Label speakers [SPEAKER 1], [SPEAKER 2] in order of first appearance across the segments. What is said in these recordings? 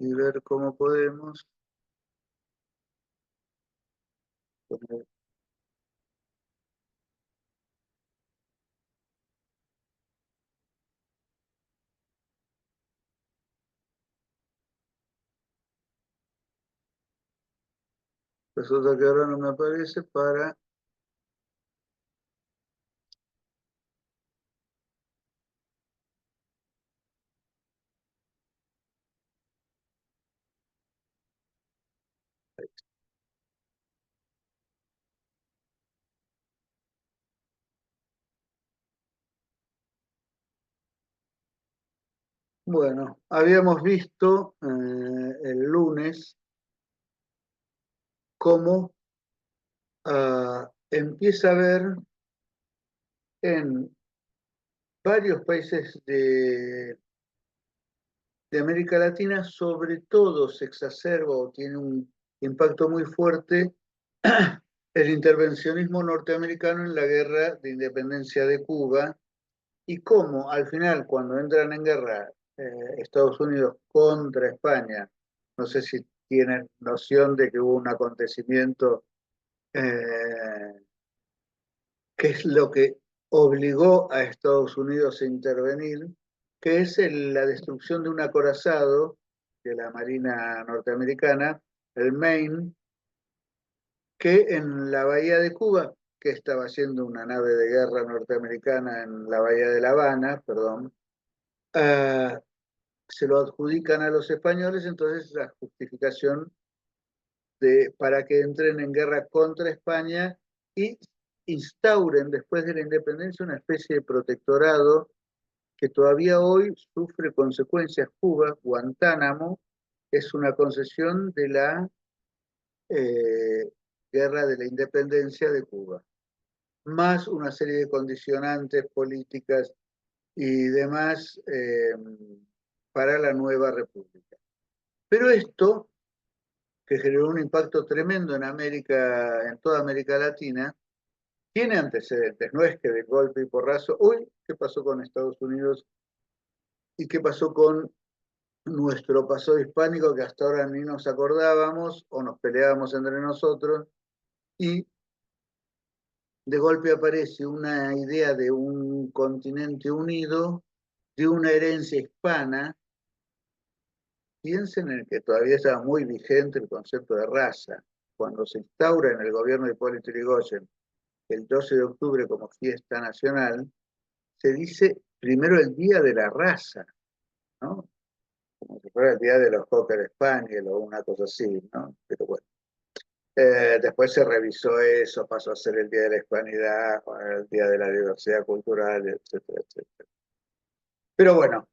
[SPEAKER 1] y ver cómo podemos poner. Resulta que ahora no me aparece para... Bueno, habíamos visto el lunes cómo empieza a haber en varios países de América Latina, sobre todo se exacerba o tiene un impacto muy fuerte el intervencionismo norteamericano en la guerra de independencia de Cuba y cómo al final, cuando entran en guerra Estados Unidos contra España, no sé si tienen noción de que hubo un acontecimiento eh, que es lo que obligó a Estados Unidos a intervenir, que es la destrucción de un acorazado de la Marina norteamericana, el Maine, que en la bahía de Cuba, que estaba haciendo una nave de guerra norteamericana en la bahía de La Habana, perdón, uh, se lo adjudican a los españoles, entonces la justificación para que entren en guerra contra España y instauren después de la independencia una especie de protectorado que todavía hoy sufre consecuencias. Cuba, Guantánamo, es una concesión de la eh, guerra de la independencia de Cuba, más una serie de condicionantes políticas y demás para la nueva república. Pero esto, que generó un impacto tremendo en América, en toda América Latina, tiene antecedentes, no es que de golpe y porrazo, uy, ¿qué pasó con Estados Unidos y qué pasó con nuestro pasado hispánico que hasta ahora ni nos acordábamos o nos peleábamos entre nosotros y de golpe aparece una idea de un continente unido, de una herencia hispana? Piensen en que todavía estaba muy vigente el concepto de raza. Cuando se instaura en el gobierno de Hipólito Yrigoyen el 12 de octubre como fiesta nacional, se dice primero el Día de la Raza, ¿no? Como si fuera el Día de los Cocker Spaniel o una cosa así, ¿no? Pero bueno. Después se revisó eso, pasó a ser el Día de la Hispanidad, el Día de la Diversidad Cultural, etcétera, etcétera. Pero bueno,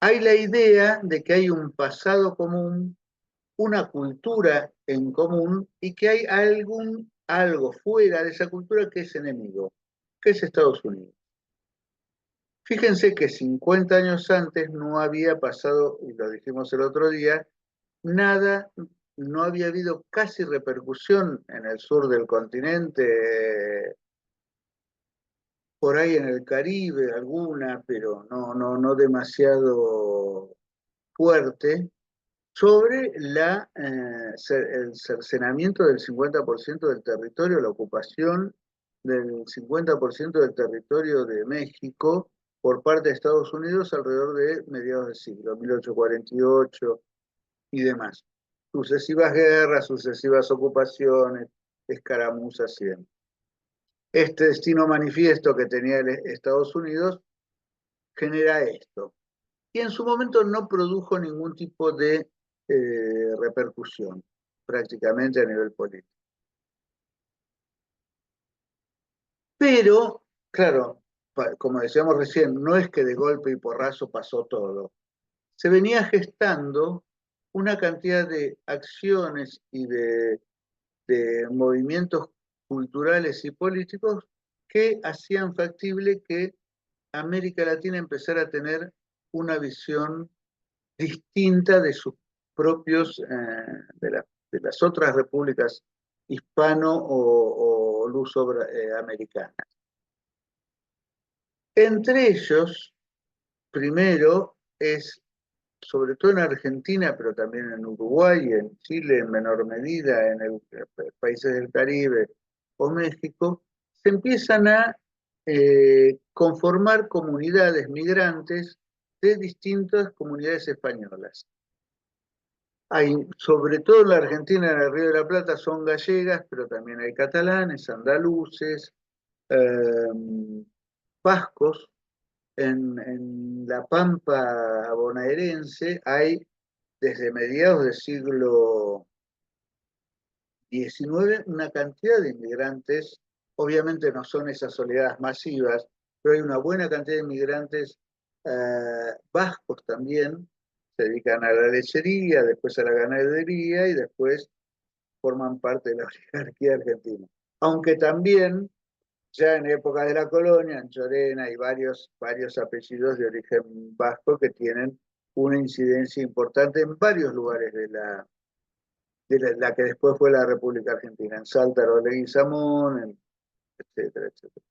[SPEAKER 1] hay la idea de que hay un pasado común, una cultura en común y que hay algo fuera de esa cultura que es enemigo, que es Estados Unidos. Fíjense que 50 años antes no había pasado, y lo dijimos el otro día, nada, no había habido casi repercusión en el sur del continente, por ahí en el Caribe alguna, pero no demasiado fuerte, sobre el cercenamiento del 50% del territorio, la ocupación del 50% del territorio de México por parte de Estados Unidos alrededor de mediados del siglo, 1848 y demás. Sucesivas guerras, sucesivas ocupaciones, escaramuzas y demás. Este destino manifiesto que tenía Estados Unidos genera esto. Y en su momento no produjo ningún tipo de repercusión, prácticamente a nivel político. Pero, claro, como decíamos recién, no es que de golpe y porrazo pasó todo. Se venía gestando una cantidad de acciones y de movimientos culturales y políticos que hacían factible que América Latina empezara a tener una visión distinta de sus propios, de las otras repúblicas hispano o luso-americanas. Entre ellos, primero, es sobre todo en Argentina, pero también en Uruguay, en Chile en menor medida, en países del Caribe o México, se empiezan a conformar comunidades migrantes de distintas comunidades españolas. Hay, sobre todo en la Argentina, en el Río de la Plata, son gallegas, pero también hay catalanes, andaluces, vascos. En la Pampa bonaerense hay, desde mediados del siglo XIX, una cantidad de inmigrantes. Obviamente no son esas oleadas masivas, pero hay una buena cantidad de inmigrantes vascos también. Se dedican a la lechería, después a la ganadería y después forman parte de la oligarquía argentina. Aunque también, ya en época de la colonia, en Chorena hay varios apellidos de origen vasco que tienen una incidencia importante en varios lugares de la que después fue la República Argentina, en Salta, Leguizamón, etcétera, etcétera.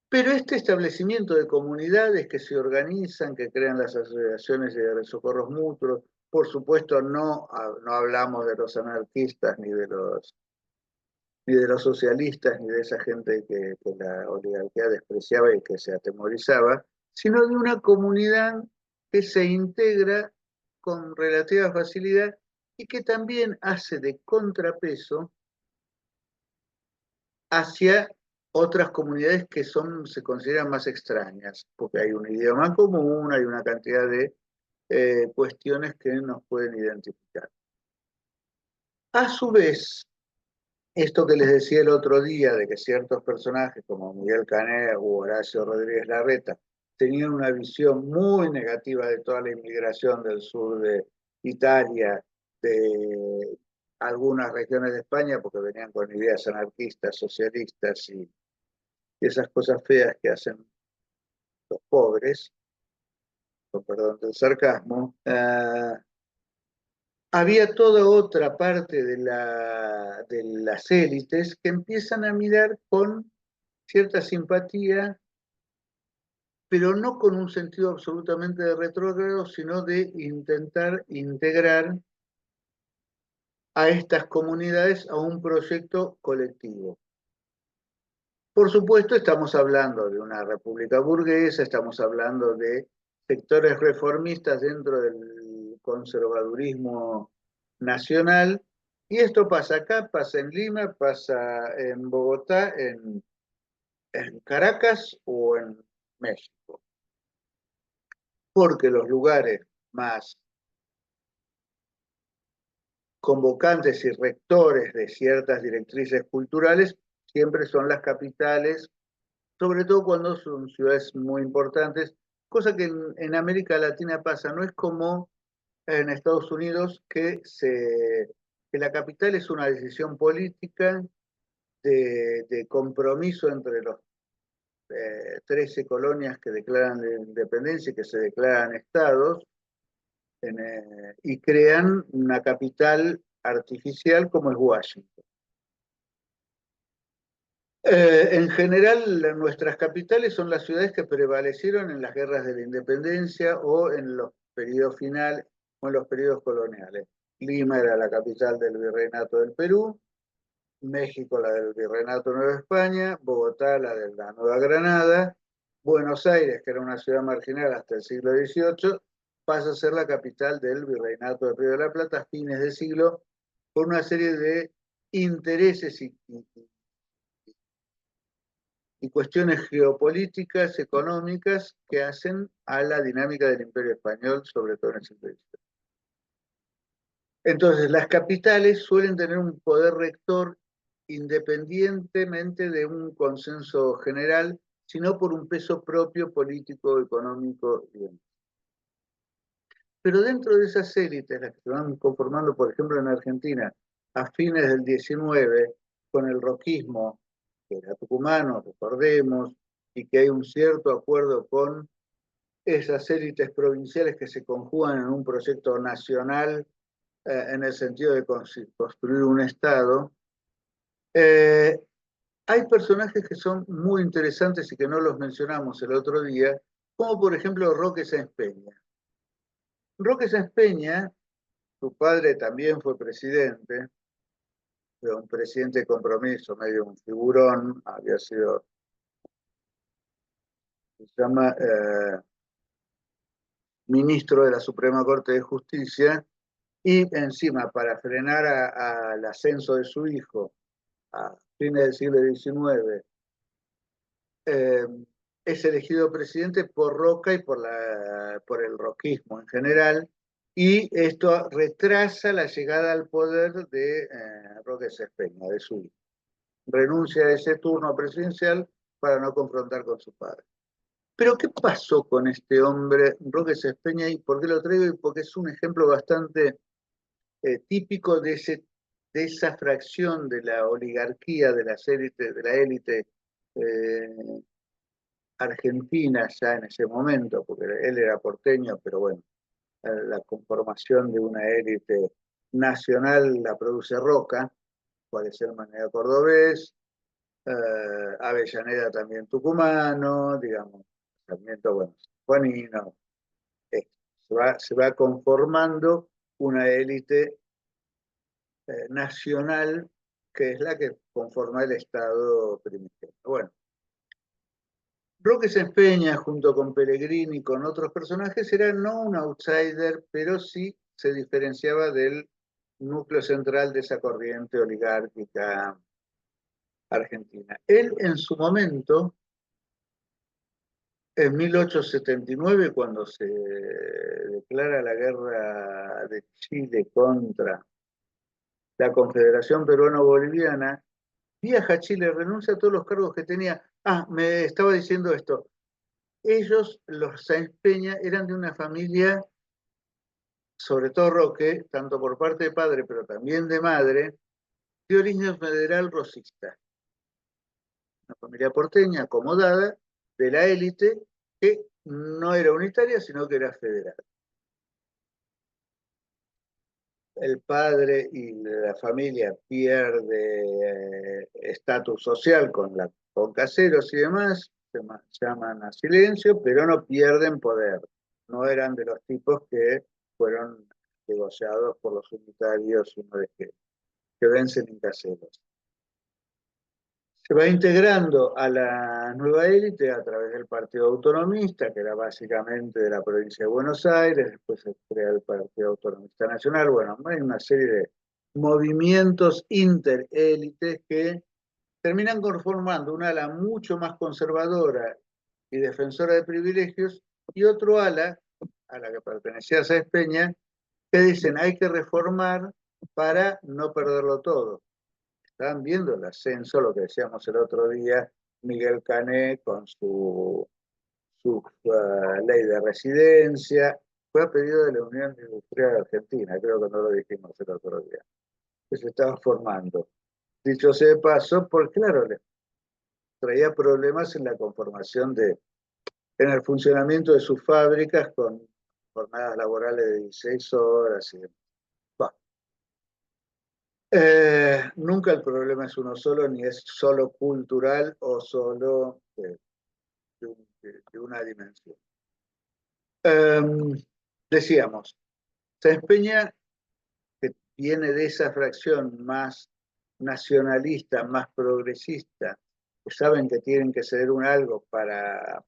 [SPEAKER 1] Pero este establecimiento de comunidades que se organizan, que crean las asociaciones de socorros mutuos, por supuesto no hablamos de los anarquistas ni de los socialistas, ni de esa gente que la oligarquía despreciaba y que se atemorizaba, sino de una comunidad que se integra con relativa facilidad y que también hace de contrapeso hacia otras comunidades que se consideran más extrañas, porque hay un idioma común, hay una cantidad de cuestiones que nos pueden identificar. A su vez, esto que les decía el otro día, de que ciertos personajes como Miguel Cané u Horacio Rodríguez Larreta tenían una visión muy negativa de toda la inmigración del sur de Italia, de algunas regiones de España, porque venían con ideas anarquistas, socialistas y esas cosas feas que hacen los pobres, con perdón del sarcasmo. Había toda otra parte de las élites que empiezan a mirar con cierta simpatía, pero no con un sentido absolutamente de retrógrado, sino de intentar integrar a estas comunidades a un proyecto colectivo. Por supuesto, estamos hablando de una república burguesa, estamos hablando de sectores reformistas dentro del conservadurismo nacional, y esto pasa acá, pasa en Lima, pasa en Bogotá, en Caracas o en México, porque los lugares más convocantes y rectores de ciertas directrices culturales siempre son las capitales, sobre todo cuando son ciudades muy importantes, cosa que en América Latina pasa, no es como en Estados Unidos que la capital es una decisión política de compromiso entre los 13 colonias que declaran la independencia y que se declaran estados, y crean una capital artificial como es Washington. En general, nuestras capitales son las ciudades que prevalecieron en las guerras de la independencia o en los periodos finales o en los periodos coloniales. Lima era la capital del Virreinato del Perú, México la del Virreinato Nueva España, Bogotá la de la Nueva Granada, Buenos Aires, que era una ciudad marginal hasta el siglo XVIII, pasa a ser la capital del Virreinato del Río de la Plata a fines de siglo, por una serie de intereses y cuestiones geopolíticas, económicas, que hacen a la dinámica del Imperio Español, sobre todo en el siglo XIX. Entonces, las capitales suelen tener un poder rector independientemente de un consenso general, sino por un peso propio político, económico y demás. Pero dentro de esas élites, las que se van conformando, por ejemplo, en Argentina, a fines del XIX, con el roquismo, que era tucumano, recordemos, y que hay un cierto acuerdo con esas élites provinciales que se conjugan en un proyecto nacional en el sentido de construir un Estado. Hay personajes que son muy interesantes y que no los mencionamos el otro día, como por ejemplo Roque Sáenz Peña. Roque Sáenz Peña, su padre también fue presidente, pero un presidente de compromiso, medio un figurón, había sido, se llama, ministro de la Suprema Corte de Justicia, y encima, para frenar al ascenso de su hijo a fines del siglo XIX, eh, es elegido presidente por Roca y por el roquismo en general, y esto retrasa la llegada al poder de Roque Sáenz Peña, de su hijo. Renuncia a ese turno presidencial para no confrontar con su padre. Pero ¿qué pasó con este hombre, Roque Sáenz Peña, y por qué lo traigo? Porque es un ejemplo bastante típico de esa fracción de la oligarquía, de la élite eh, argentina ya en ese momento, porque él era porteño, pero bueno, la conformación de una élite nacional la produce Roca, puede ser Manera Cordobés, Avellaneda también tucumano, digamos, Sarmiento, bueno, Juanino, eh, se va conformando una élite nacional que es la que conforma el Estado primigenio. Bueno, Roque Sáenz Peña, junto con Pellegrini y con otros personajes, era no un outsider, pero sí se diferenciaba del núcleo central de esa corriente oligárquica argentina. Él en su momento, en 1879, cuando se declara la guerra de Chile contra la Confederación Peruano-Boliviana, viaja a Chile, renuncia a todos los cargos que tenía. Ah, me estaba diciendo esto. Ellos, los Sáenz Peña, eran de una familia, sobre todo Roque, tanto por parte de padre, pero también de madre, de origen federal rosista. Una familia porteña, acomodada, de la élite, que no era unitaria, sino que era federal. El padre y la familia pierde estatus social con caseros y demás, se llaman a silencio, pero no pierden poder. No eran de los tipos que fueron negociados por los unitarios una vez que vencen en caseros. Se va integrando a la nueva élite a través del Partido Autonomista, que era básicamente de la provincia de Buenos Aires, después se crea el Partido Autonomista Nacional. Bueno, hay una serie de movimientos interélites que terminan conformando un ala mucho más conservadora y defensora de privilegios, y otro ala, a la que pertenecía Sáenz Peña, que dicen hay que reformar para no perderlo todo. Estaban viendo el ascenso, lo que decíamos el otro día, Miguel Cané con su ley de residencia, fue a pedido de la Unión Industrial Argentina, creo que no lo dijimos el otro día, que se estaba formando. Dicho sea de paso, porque claro, le traía problemas en la conformación en el funcionamiento de sus fábricas con jornadas laborales de 16 horas y demás. Nunca el problema es uno solo, ni es solo cultural o solo de una dimensión. Decíamos, Sáenz Peña, que viene de esa fracción más nacionalista, más progresista, que saben que tienen que ceder un algo para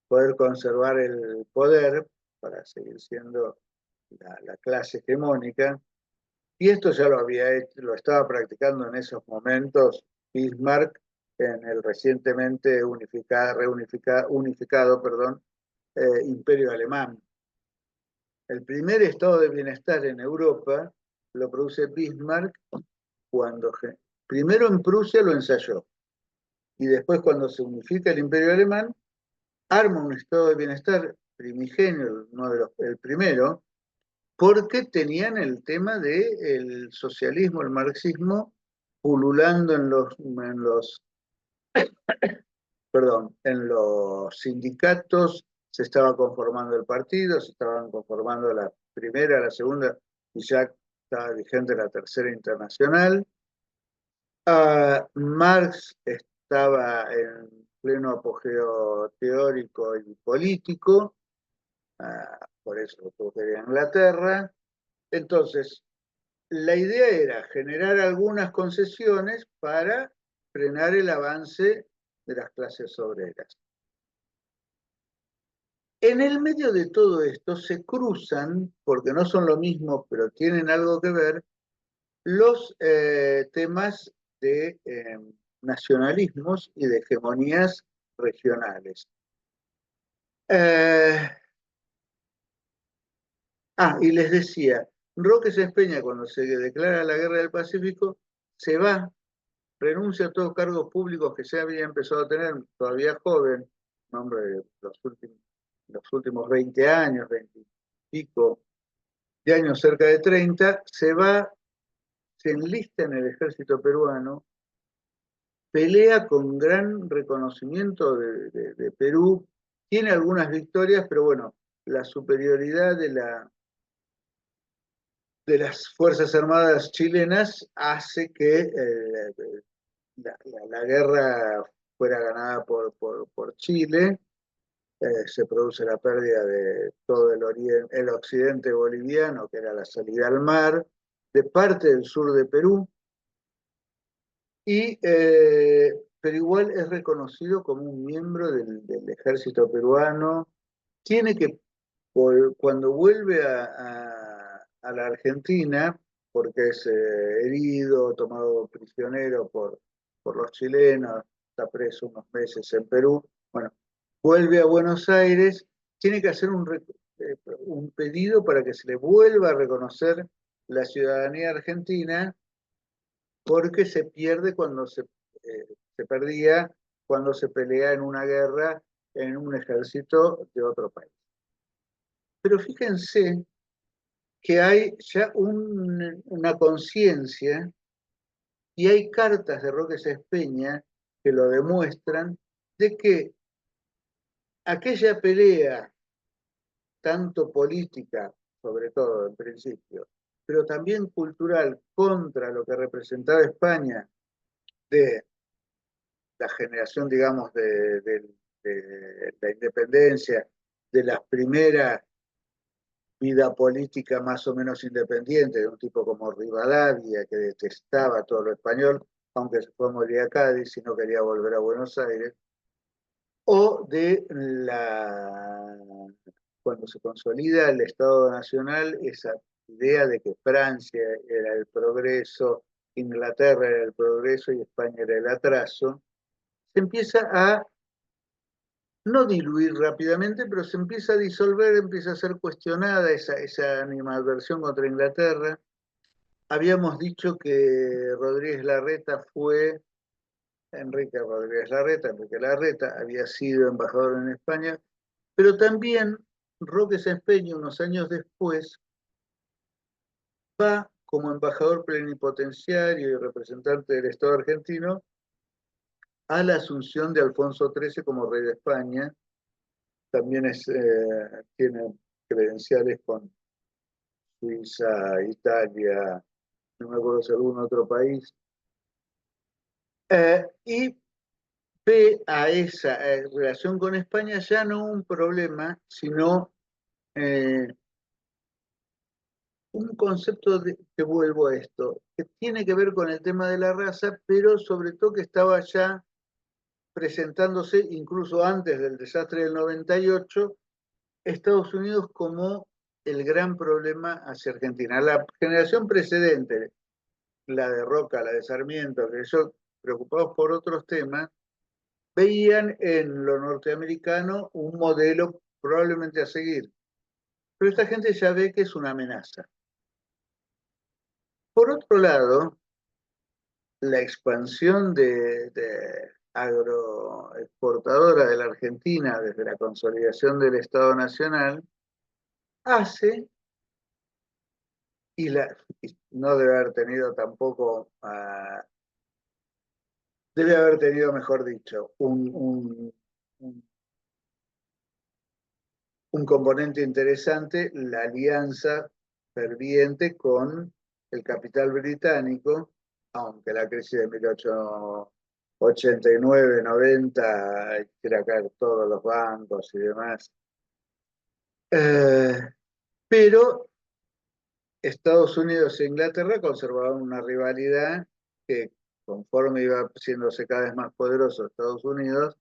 [SPEAKER 1] poder conservar el poder, para seguir siendo la clase hegemónica. Y esto ya lo había hecho, lo estaba practicando en esos momentos Bismarck en el recientemente unificado, perdón, Imperio Alemán. El primer estado de bienestar en Europa lo produce Bismarck cuando primero en Prusia lo ensayó y después cuando se unifica el Imperio Alemán arma un estado de bienestar primigenio, el primero, porque tenían el tema del socialismo, el marxismo, pululando en los sindicatos, se estaba conformando el partido, se estaban conformando la primera, la segunda, y ya estaba vigente la tercera internacional. Marx estaba en pleno apogeo teórico y político. por eso lo tuvo que ir a Inglaterra. Entonces, la idea era generar algunas concesiones para frenar el avance de las clases obreras. En el medio de todo esto se cruzan, porque no son lo mismo, pero tienen algo que ver, los temas de nacionalismos y de hegemonías regionales. Eh, y les decía, Roque Sespeña, cuando se declara la guerra del Pacífico, se va, renuncia a todos los cargos públicos que se había empezado a tener, todavía joven, nombre de los últimos 20 años, 20 y pico de años, cerca de 30, se va, se enlista en el ejército peruano, pelea con gran reconocimiento de Perú, tiene algunas victorias, pero bueno, la superioridad de las Fuerzas Armadas chilenas hace que la guerra fuera ganada por Chile. Se produce la pérdida de todo el occidente boliviano, que era la salida al mar, de parte del sur de Perú, pero igual es reconocido como un miembro del ejército peruano. Tiene que, cuando vuelve a la Argentina, porque es herido, tomado prisionero por los chilenos, está preso unos meses en Perú, bueno, vuelve a Buenos Aires, tiene que hacer un pedido para que se le vuelva a reconocer la ciudadanía argentina, porque se pierde se perdía cuando se pelea en una guerra en un ejército de otro país. Pero fíjense que hay ya una conciencia y hay cartas de Roque Sespeña que lo demuestran, de que aquella pelea, tanto política, sobre todo en principio, pero también cultural, contra lo que representaba España, de la generación, digamos, de la independencia, de las primeras vida política más o menos independiente, de un tipo como Rivadavia, que detestaba todo lo español, aunque se fue a morir a Cádiz y no quería volver a Buenos Aires, o de cuando se consolida el Estado Nacional, esa idea de que Francia era el progreso, Inglaterra era el progreso y España era el atraso, se empieza a no diluir rápidamente, pero se empieza a disolver, empieza a ser cuestionada esa animadversión contra Inglaterra. Habíamos dicho que Enrique Larreta había sido embajador en España, pero también Roque Sespeña, unos años después, va como embajador plenipotenciario y representante del Estado argentino a la asunción de Alfonso XIII como rey de España. También tiene credenciales con Suiza, Italia, no me acuerdo si algún otro país, y ve a esa relación con España ya no un problema, sino eh, un concepto que vuelvo a esto, que tiene que ver con el tema de la raza, pero sobre todo que estaba ya presentándose incluso antes del desastre del 98, Estados Unidos como el gran problema hacia Argentina. La generación precedente, la de Roca, la de Sarmiento, que ellos preocupados por otros temas, veían en lo norteamericano un modelo probablemente a seguir. Pero esta gente ya ve que es una amenaza. Por otro lado, la expansión de agroexportadora de la Argentina desde la consolidación del Estado Nacional hace, y no debe haber tenido tampoco, debe haber tenido, mejor dicho, un componente interesante, la alianza ferviente con el capital británico, aunque la crisis de 1889, 90, quiera caer todos los bancos y demás, pero Estados Unidos e Inglaterra conservaban una rivalidad que, conforme iba siéndose cada vez más poderoso Estados Unidos,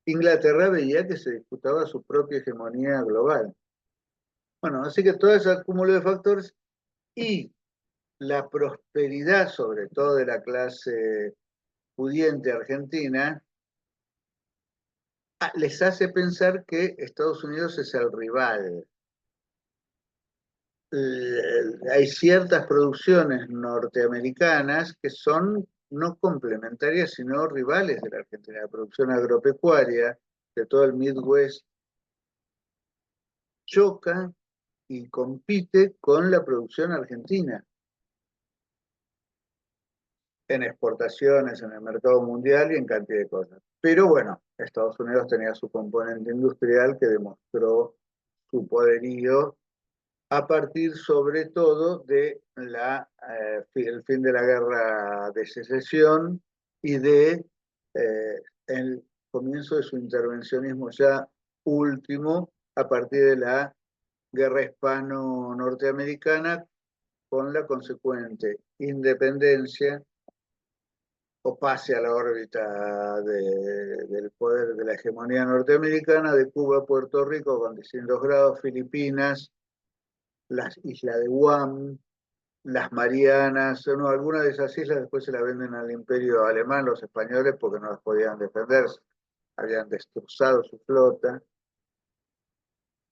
[SPEAKER 1] Inglaterra veía que se disputaba su propia hegemonía global. Bueno, así que todo ese acúmulo de factores y la prosperidad, sobre todo de la clase pudiente argentina, les hace pensar que Estados Unidos es el rival. Hay ciertas producciones norteamericanas que son no complementarias, sino rivales de la Argentina. La producción agropecuaria de todo el Midwest choca y compite con la producción argentina en exportaciones, en el mercado mundial y en cantidad de cosas. Pero bueno, Estados Unidos tenía su componente industrial que demostró su poderío a partir sobre todo de el fin de la guerra de secesión y de el comienzo de su intervencionismo ya último a partir de la guerra hispano-norteamericana con la consecuente independencia o pase a la órbita del poder de la hegemonía norteamericana de Cuba, Puerto Rico con distintos grados, Filipinas, las islas de Guam, las Marianas, no, algunas de esas islas después se las venden al imperio alemán, los españoles, porque no las podían defender, habían destrozado su flota.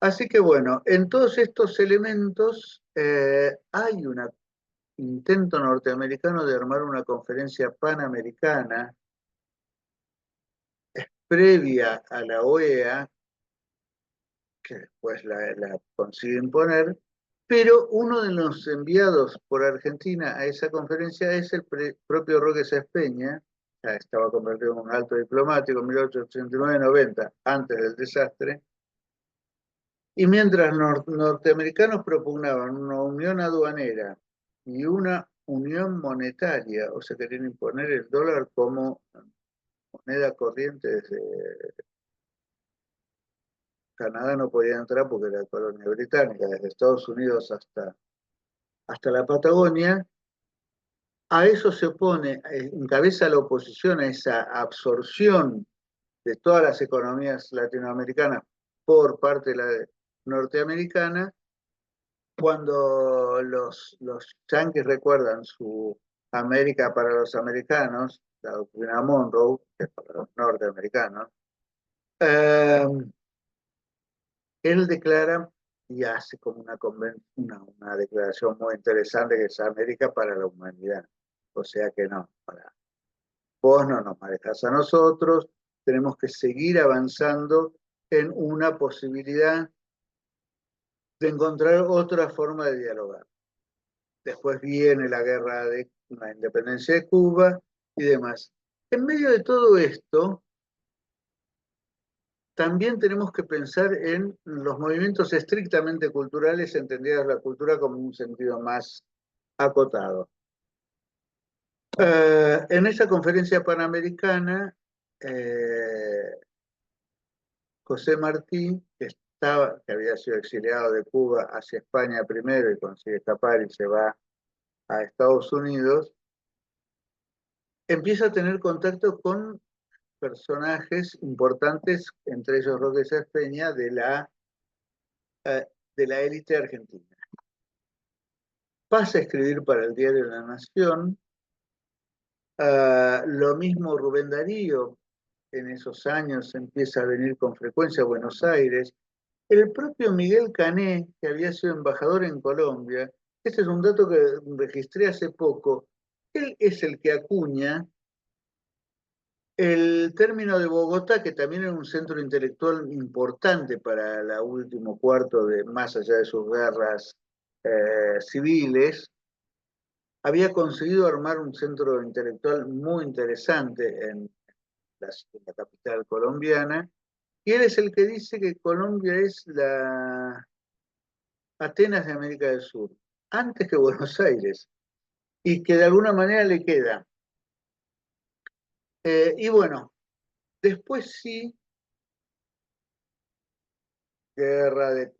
[SPEAKER 1] Así que bueno, en todos estos elementos hay un intento norteamericano de armar una conferencia panamericana previa a la OEA, que después la consigue imponer, pero uno de los enviados por Argentina a esa conferencia es el propio Roque Sáenz Peña, ya estaba convertido en un alto diplomático en 1889-90, antes del desastre, y mientras norteamericanos propugnaban una unión aduanera y una unión monetaria, o sea, querían imponer el dólar como moneda corriente desde Canadá no podía entrar porque era colonia británica, desde Estados Unidos hasta la Patagonia. A eso se opone, encabeza la oposición a esa absorción de todas las economías latinoamericanas por parte de la norteamericana, cuando los yanquis recuerdan su América para los americanos, la doctrina Monroe, que es para los norteamericanos, eh, él declara y hace como una declaración muy interesante que es América para la humanidad. O sea que no, vos no nos manejás a nosotros, tenemos que seguir avanzando en una posibilidad de encontrar otra forma de dialogar. Después viene la guerra de la independencia de Cuba y demás. En medio de todo esto, también tenemos que pensar en los movimientos estrictamente culturales, entendidas la cultura como un sentido más acotado. En esa conferencia panamericana, José Martí, que había sido exiliado de Cuba hacia España primero y consigue escapar y se va a Estados Unidos, empieza a tener contacto con personajes importantes, entre ellos Roque Sáenz Peña, de la élite argentina. Pasa a escribir para el diario La Nación, lo mismo Rubén Darío, en esos años empieza a venir con frecuencia a Buenos Aires. El propio Miguel Cané, que había sido embajador en Colombia, este es un dato que registré hace poco, él es el que acuña el término de Bogotá, que también era un centro intelectual importante para el último cuarto de, más allá de sus guerras civiles, había conseguido armar un centro intelectual muy interesante en la capital colombiana, y él es el que dice que Colombia es la Atenas de América del Sur, antes que Buenos Aires, y que de alguna manera le queda. Y bueno, después sí guerra de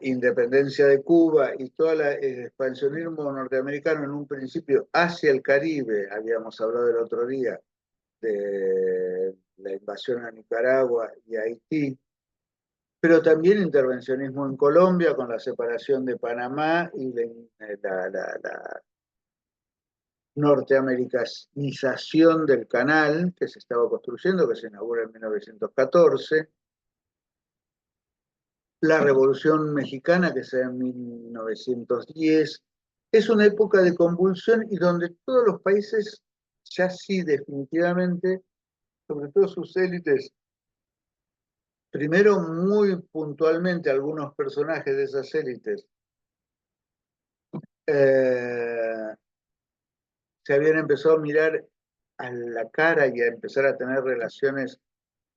[SPEAKER 1] independencia de Cuba y todo el expansionismo norteamericano en un principio hacia el Caribe, habíamos hablado el otro día de la invasión a Nicaragua y Haití, pero también intervencionismo en Colombia con la separación de Panamá y la norteamericanización del canal que se estaba construyendo, que se inaugura en 1914, la Revolución Mexicana que se da en 1910. Es una época de convulsión y donde todos los países, ya sí definitivamente, sobre todo sus élites, primero muy puntualmente algunos personajes de esas élites, eh, se habían empezado a mirar a la cara y a empezar a tener relaciones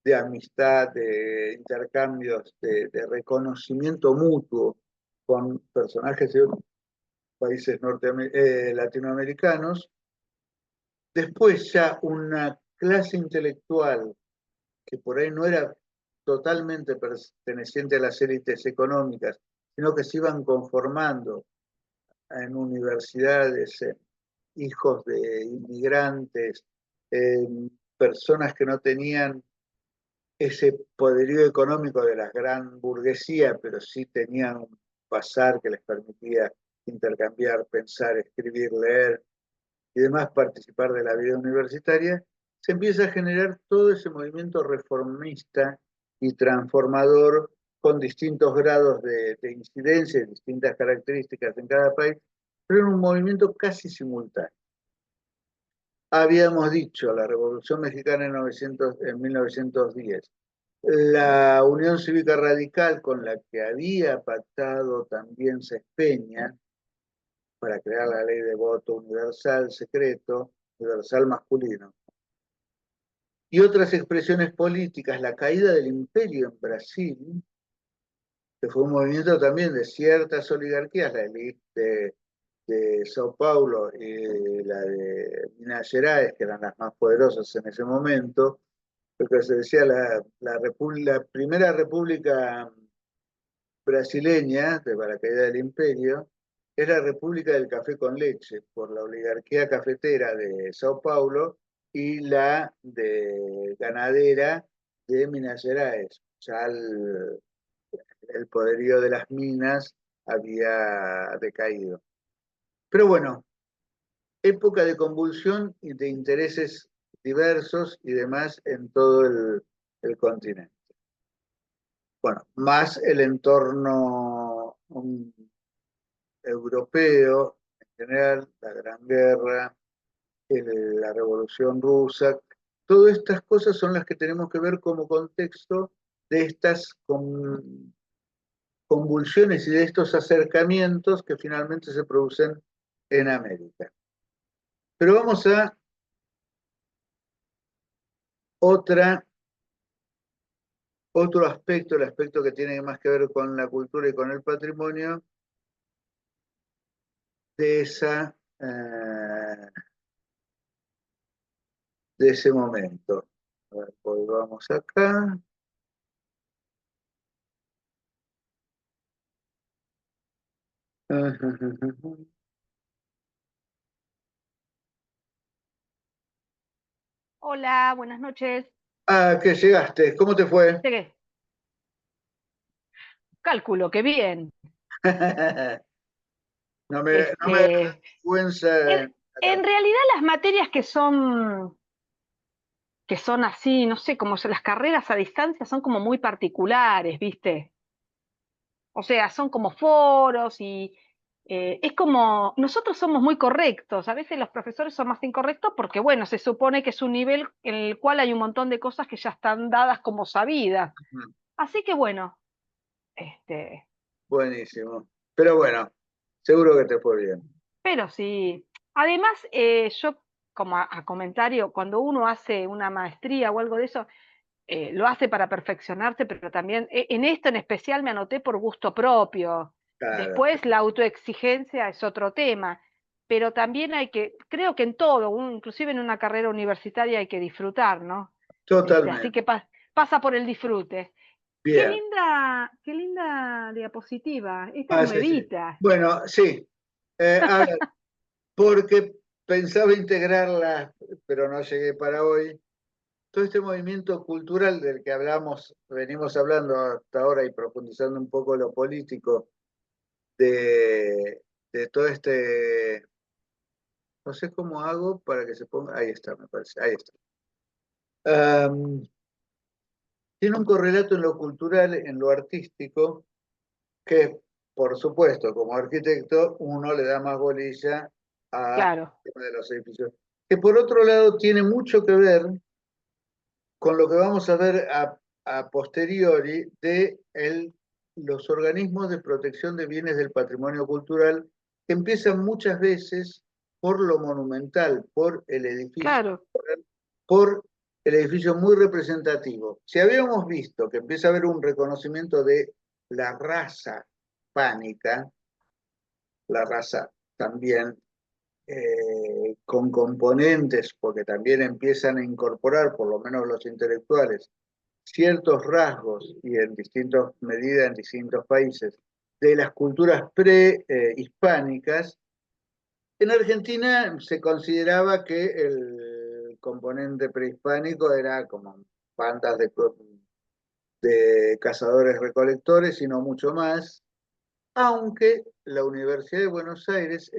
[SPEAKER 1] de amistad, de intercambios, de reconocimiento mutuo con personajes de países latinoamericanos. Después ya una clase intelectual que por ahí no era totalmente perteneciente a las élites económicas, sino que se iban conformando en universidades, hijos de inmigrantes, personas que no tenían ese poderío económico de la gran burguesía, pero sí tenían un pasar que les permitía intercambiar, pensar, escribir, leer y demás, participar de la vida universitaria, se empieza a generar todo ese movimiento reformista y transformador con distintos grados de incidencia, distintas características en cada país, pero en un movimiento casi simultáneo. Habíamos dicho la Revolución Mexicana en 1910, la Unión Cívica Radical con la que había pactado también Sespeña para crear la ley de voto universal secreto, universal masculino, y otras expresiones políticas, la caída del imperio en Brasil, que fue un movimiento también de ciertas oligarquías, la élite de Sao Paulo y la de Minas Gerais, que eran las más poderosas en ese momento, lo que se decía la primera república brasileña, de la caída del imperio, es la República del Café con Leche, por la oligarquía cafetera de Sao Paulo y la de ganadera de Minas Gerais. Ya el poderío de las minas había decaído. Pero bueno, época de convulsión y de intereses diversos y demás en todo el continente. Bueno, más el entorno europeo en general, la Gran Guerra, la Revolución Rusa, todas estas cosas son las que tenemos que ver como contexto de estas convulsiones y de estos acercamientos que finalmente se producen en América. Pero vamos a otra, otro aspecto, el aspecto que tiene más que ver con la cultura y con el patrimonio de, de ese momento. A ver, volvamos acá.
[SPEAKER 2] Hola, buenas noches.
[SPEAKER 1] Ah, que llegaste. ¿Cómo te fue?
[SPEAKER 2] ¿De qué? Cálculo, qué bien.
[SPEAKER 1] No me da
[SPEAKER 2] Este,
[SPEAKER 1] vergüenza.
[SPEAKER 2] en realidad las materias que son así, no sé, como son las carreras a distancia son como muy particulares, ¿viste? O sea, son como foros y es como, nosotros somos muy correctos, a veces los profesores son más incorrectos porque, bueno, se supone que es un nivel en el cual hay un montón de cosas que ya están dadas como sabidas. Así que, bueno, este,
[SPEAKER 1] Buenísimo. Pero bueno, seguro que te fue bien.
[SPEAKER 2] pero sí, además, yo como a comentario, cuando uno hace una maestría o algo de eso, lo hace para perfeccionarse, pero también en esto en especial me anoté por gusto propio.
[SPEAKER 1] Claro,
[SPEAKER 2] Después la autoexigencia es otro tema, pero también hay que, creo que en todo, inclusive en una carrera universitaria hay que disfrutar, ¿no? Así
[SPEAKER 1] totalmente.
[SPEAKER 2] que pasa por el disfrute.
[SPEAKER 1] Bien.
[SPEAKER 2] Qué linda diapositiva. Esta es
[SPEAKER 1] Ah, sí, sí.
[SPEAKER 2] nuevita.
[SPEAKER 1] Bueno, sí. A ver, porque pensaba integrarla, pero no llegué para hoy. Todo este movimiento cultural del que hablamos, venimos hablando hasta ahora y profundizando un poco lo político de todo este, no sé cómo hago para que se ponga, ahí está, me parece, ahí está. Am, Tiene un correlato en lo cultural, en lo artístico, que por supuesto, como arquitecto, uno le da más bolilla a
[SPEAKER 2] Claro,
[SPEAKER 1] tema de los edificios, que por otro lado tiene mucho que ver con lo que vamos a ver a posteriori de los organismos de protección de bienes del patrimonio cultural, que empiezan muchas veces por lo monumental,
[SPEAKER 2] claro.
[SPEAKER 1] por el edificio muy representativo. Si habíamos visto que empieza a haber un reconocimiento de la raza pánica, la raza también con componentes, porque también empiezan a incorporar, por lo menos los intelectuales, ciertos rasgos y en distintas medidas en distintos países de las culturas prehispánicas. En Argentina se consideraba que el componente prehispánico era como bandas de cazadores recolectores y no mucho más, aunque la Universidad de Buenos Aires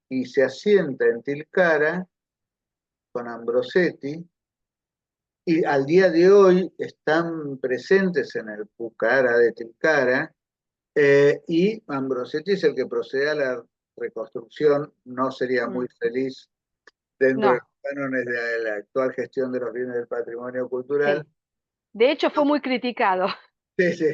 [SPEAKER 1] y se asienta en Tilcara con Ambrosetti, y al día de hoy están presentes en el Pucara de Tilcara, y Ambrosetti es el que procede a la reconstrucción. No sería muy
[SPEAKER 2] Mm,
[SPEAKER 1] feliz dentro de
[SPEAKER 2] no,
[SPEAKER 1] los cánones de la actual gestión de los bienes del patrimonio cultural.
[SPEAKER 2] sí. De hecho, fue muy criticado.
[SPEAKER 1] Sí, sí.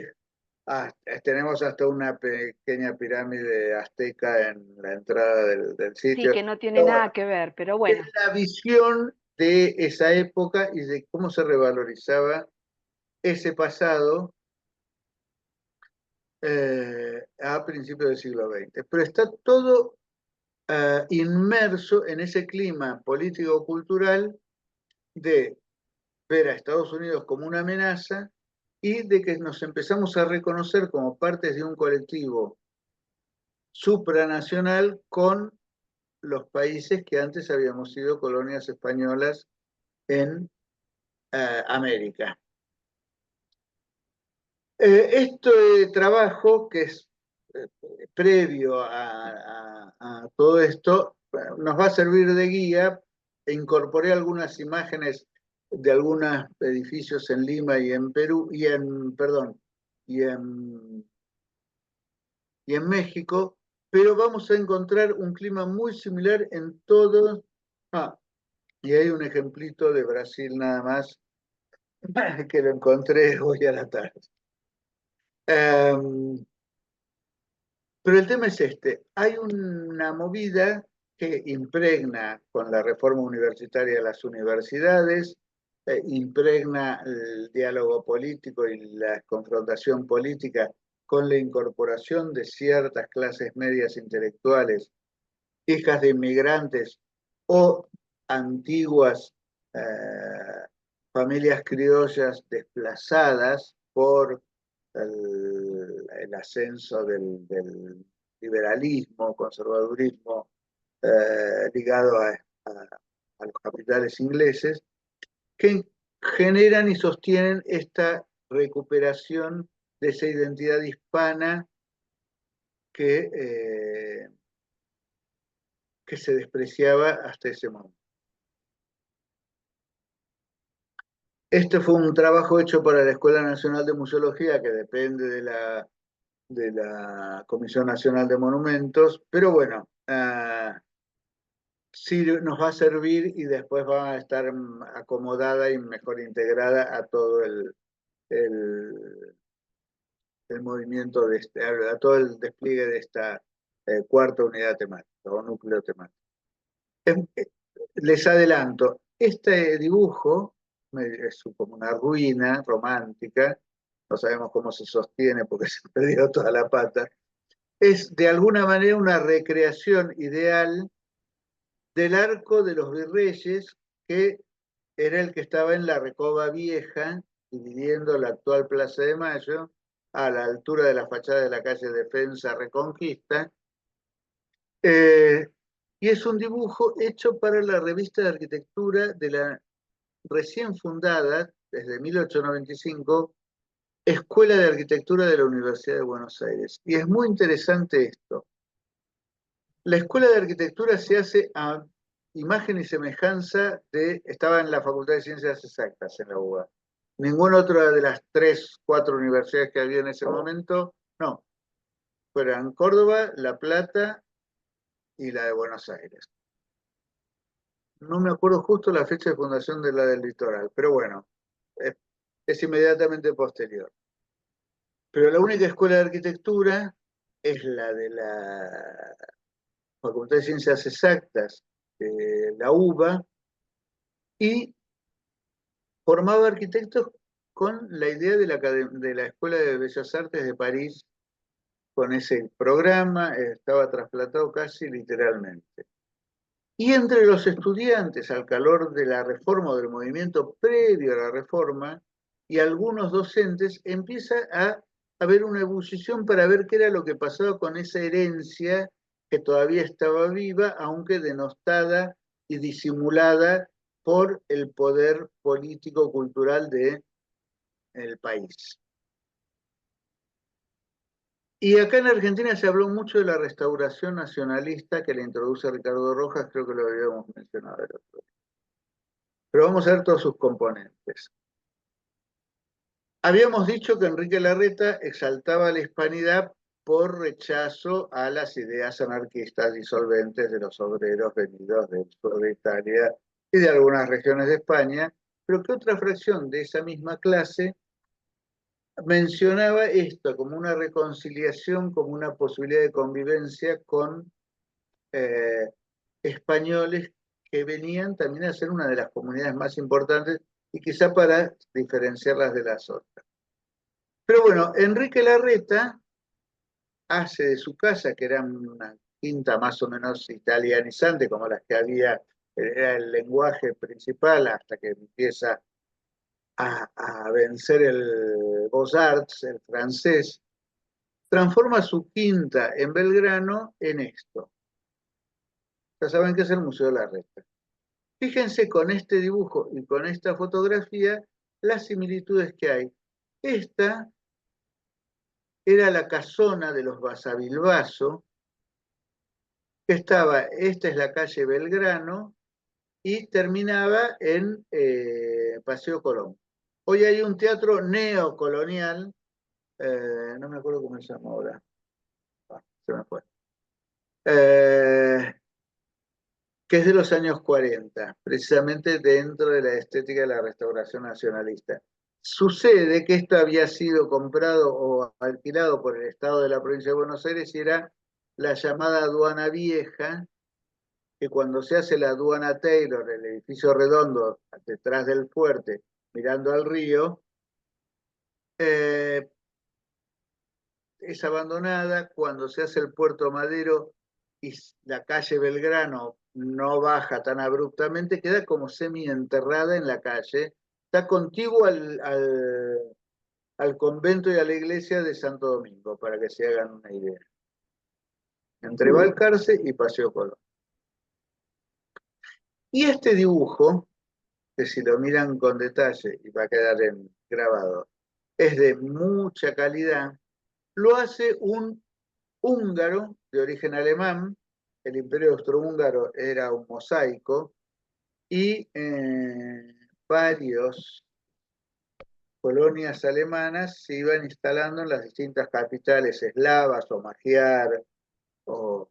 [SPEAKER 1] Tenemos hasta una pequeña pirámide azteca en la entrada del
[SPEAKER 2] Sí,
[SPEAKER 1] sitio.
[SPEAKER 2] que no tiene
[SPEAKER 1] Pero bueno,
[SPEAKER 2] nada que ver, pero
[SPEAKER 1] es
[SPEAKER 2] bueno.
[SPEAKER 1] la visión de esa época y de cómo se revalorizaba ese pasado a principios del siglo XX. Pero está todo inmerso en ese clima político-cultural de ver a Estados Unidos como una amenaza y de que nos empezamos a reconocer como partes de un colectivo supranacional con los países que antes habíamos sido colonias españolas en América. Este trabajo, que es eh, previo a todo esto, bueno, nos va a servir de guía. Incorporé algunas imágenes de algunos edificios en Lima y en Perú, perdón, y y en México, pero vamos a encontrar un clima muy similar en todos. Ah, y hay un ejemplito de Brasil nada más, que lo encontré hoy a la tarde. Um, pero el tema es este, hay una movida que impregna con la reforma universitaria de las universidades, impregna el diálogo político y la confrontación política con la incorporación de ciertas clases medias intelectuales, hijas de inmigrantes o antiguas familias criollas desplazadas por el ascenso del liberalismo, conservadurismo ligado a los capitales ingleses, que generan y sostienen esta recuperación de esa identidad hispana que, que se despreciaba hasta ese momento. Este fue un trabajo hecho para la Escuela Nacional de Museología, que depende de la Comisión Nacional de Monumentos, pero bueno, sí nos va a servir y después va a estar acomodada y mejor integrada a todo el, el movimiento a todo el despliegue de esta cuarta unidad temática o núcleo temático. Eh, Les adelanto, este dibujo es como una ruina romántica, no sabemos cómo se sostiene porque se perdió toda la pata, es de alguna manera una recreación ideal del arco de los virreyes, que era el que estaba en la Recoba Vieja dividiendo la actual Plaza de Mayo a la altura de la fachada de la calle Defensa Reconquista. Y es un dibujo hecho para la revista de arquitectura de la recién fundada, desde 1895, Escuela de Arquitectura de la Universidad de Buenos Aires. Y es muy interesante esto. La Escuela de Arquitectura se hace a imagen y semejanza de, estaba en la Facultad de Ciencias Exactas en la UBA. Ninguna otra de las 3, 4 universidades que había en ese momento, no. Fueran Córdoba, La Plata y la de Buenos Aires. No me acuerdo justo la fecha de fundación de la del Litoral, pero bueno, es inmediatamente posterior. Pero la única escuela de arquitectura es la de la Facultad de Ciencias Exactas de la UBA y formaba arquitectos con la idea de la Escuela de Bellas Artes de París, con ese programa, estaba trasplantado casi literalmente. Y entre los estudiantes, al calor de la reforma o del movimiento previo a la reforma, y algunos docentes, empieza a haber una ebullición para ver qué era lo que pasaba con esa herencia que todavía estaba viva, aunque denostada y disimulada por el poder político-cultural del país. Y acá en Argentina se habló mucho de la restauración nacionalista que le introduce Ricardo Rojas, creo que lo habíamos mencionado el otro día. Pero vamos a ver todos sus componentes. Habíamos dicho que Enrique Larreta exaltaba la hispanidad por rechazo a las ideas anarquistas disolventes de los obreros venidos del sur de Italia y de algunas regiones de España, pero que otra fracción de esa misma clase mencionaba esto como una reconciliación, como una posibilidad de convivencia con eh, españoles que venían también a ser una de las comunidades más importantes y quizá para diferenciarlas de las otras. Pero bueno, Enrique Larreta hace de su casa, que era una quinta más o menos italianizante, como las que había, era el lenguaje principal hasta que empieza a vencer el Beaux-Arts, el francés, transforma su quinta en Belgrano en esto. Ya saben que es el Museo de Larreta. Fíjense con este dibujo y con esta fotografía las similitudes que hay. Esta era la casona de los Basavilbaso, que estaba, esta es la calle Belgrano, y terminaba en Paseo Colón. Hoy hay un teatro neocolonial, no me acuerdo cómo se llama ahora, se me fue, que es de los años 40, precisamente dentro de la estética de la restauración nacionalista. Sucede que esto había sido comprado o alquilado por el Estado de la provincia de Buenos Aires y era la llamada aduana vieja, que cuando se hace la aduana Taylor, el edificio redondo detrás del fuerte, mirando al río, es abandonada. Cuando se hace el Puerto Madero y la calle Belgrano no baja tan abruptamente, queda como semi-enterrada en la calle, está contiguo al convento y a la iglesia de Santo Domingo, para que se hagan una idea. Entre Balcarce y Paseo Colón. Y este dibujo, que si lo miran con detalle y va a quedar grabado, es de mucha calidad, lo hace un húngaro de origen alemán. El imperio austrohúngaro era un mosaico y varios colonias alemanas se iban instalando en las distintas capitales eslavas o magiar o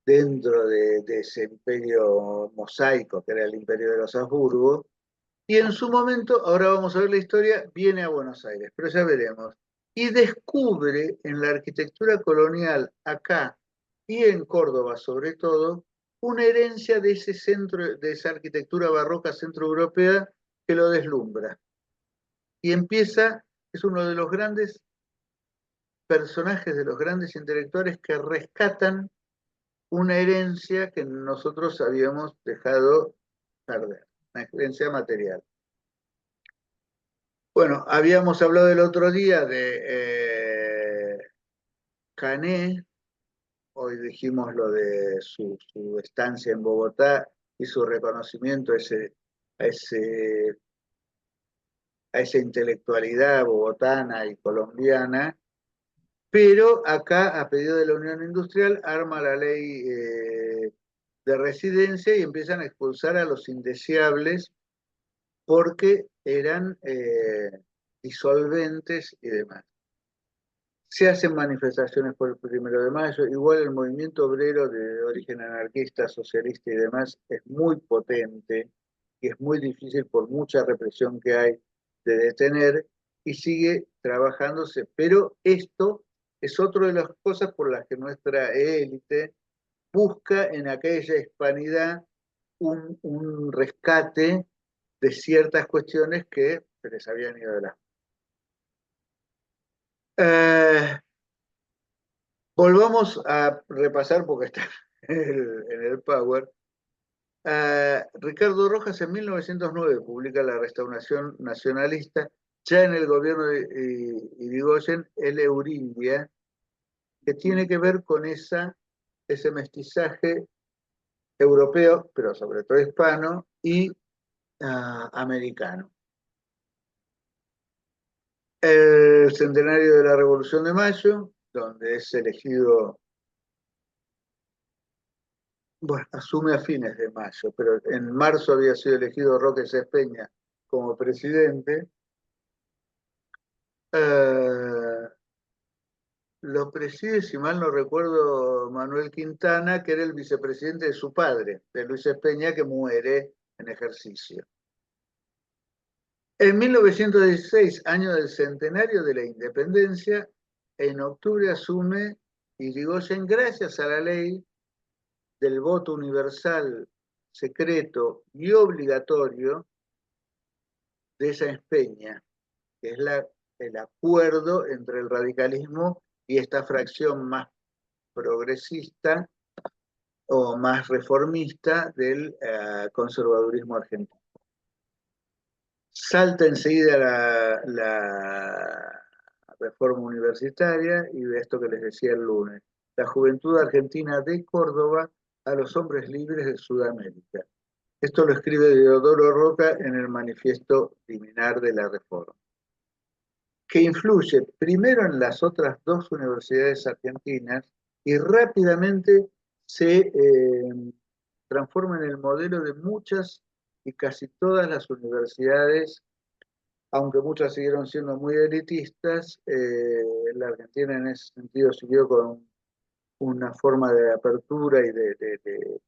[SPEAKER 1] dentro de ese imperio mosaico que era el imperio de los Habsburgo. Y en su momento, ahora vamos a ver la historia, viene a Buenos Aires, pero ya veremos. Y descubre en la arquitectura colonial acá y en Córdoba sobre todo, una herencia de ese centro, de esa arquitectura barroca centroeuropea que lo deslumbra. Y empieza, es uno de los grandes personajes, de los grandes intelectuales que rescatan una herencia que nosotros habíamos dejado perder. una experiencia material. Bueno, habíamos hablado el otro día de Cané, hoy dijimos lo de su estancia en Bogotá y su reconocimiento a, ese, a esa intelectualidad bogotana y colombiana, pero acá, a pedido de la Unión Industrial, arma la ley de residencia y empiezan a expulsar a los indeseables porque eran disolventes y demás. Se hacen manifestaciones por el 1 de Mayo, igual el movimiento obrero de origen anarquista, socialista y demás es muy potente y es muy difícil por mucha represión que hay de detener y sigue trabajándose, pero esto es otra de las cosas por las que nuestra élite busca en aquella hispanidad un rescate de ciertas cuestiones que se les habían ido de las... Volvamos a repasar, porque está en el Power. Ricardo Rojas en 1909 publica La Restauración Nacionalista, ya en el gobierno de Irigoyen, el Eurindia, que tiene que ver con ese mestizaje europeo, pero sobre todo hispano y americano. El centenario de la Revolución de Mayo, donde es elegido, bueno, asume a fines de mayo, pero en marzo había sido elegido Roque Sáenz Peña como presidente. Lo preside, si mal no recuerdo, Manuel Quintana, que era el vicepresidente de su padre, de Luis Peña, que muere en ejercicio. En 1916, año del centenario de la independencia, en octubre asume Irigoyen gracias a la ley del voto universal, secreto y obligatorio de Sáenz Peña, que es el acuerdo entre el radicalismo y esta fracción más progresista o más reformista del conservadurismo argentino. Salta enseguida la reforma universitaria y de esto que les decía el lunes, la juventud argentina de Córdoba a los hombres libres de Sudamérica. Esto lo escribe Deodoro Roca en el manifiesto liminar de la reforma, que influye primero en las otras dos universidades argentinas y rápidamente se transforma en el modelo de muchas y casi todas las universidades, aunque muchas siguieron siendo muy elitistas. La Argentina en ese sentido siguió con una forma de apertura y de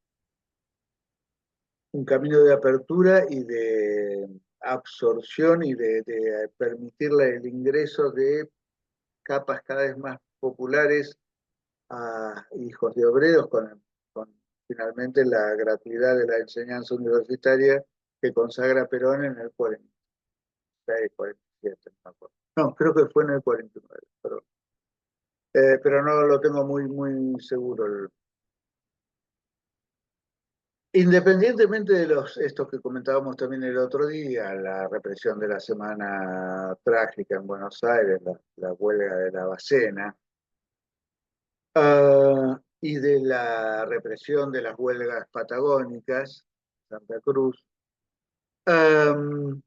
[SPEAKER 1] un camino de apertura y de absorción y de permitirle el ingreso de capas cada vez más populares a hijos de obreros con finalmente la gratuidad de la enseñanza universitaria que consagra Perón en el 46, 47, no me acuerdo. No, creo que fue en el 49, pero no lo tengo muy, muy seguro. Independientemente de estos que comentábamos también el otro día, la represión de la semana trágica en Buenos Aires, la huelga de la Bacena, y de la represión de las huelgas patagónicas, Santa Cruz, el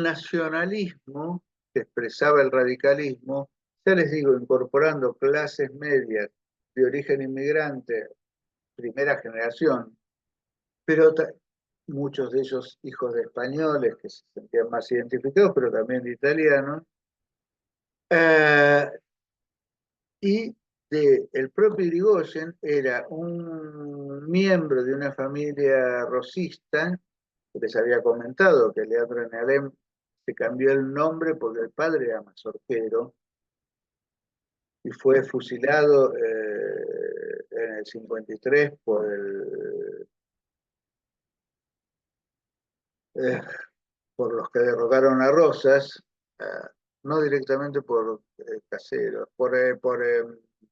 [SPEAKER 1] nacionalismo que expresaba el radicalismo, ya les digo, incorporando clases medias de origen inmigrante, primera generación, pero muchos de ellos hijos de españoles que se sentían más identificados, pero también de italianos, y el propio Irigoyen era un miembro de una familia rosista, que les había comentado que Leandro Nealem se cambió el nombre porque el padre era mazorquero y fue fusilado en el 53 eh, por los que derrocaron a Rosas, eh, no directamente por Caseros, por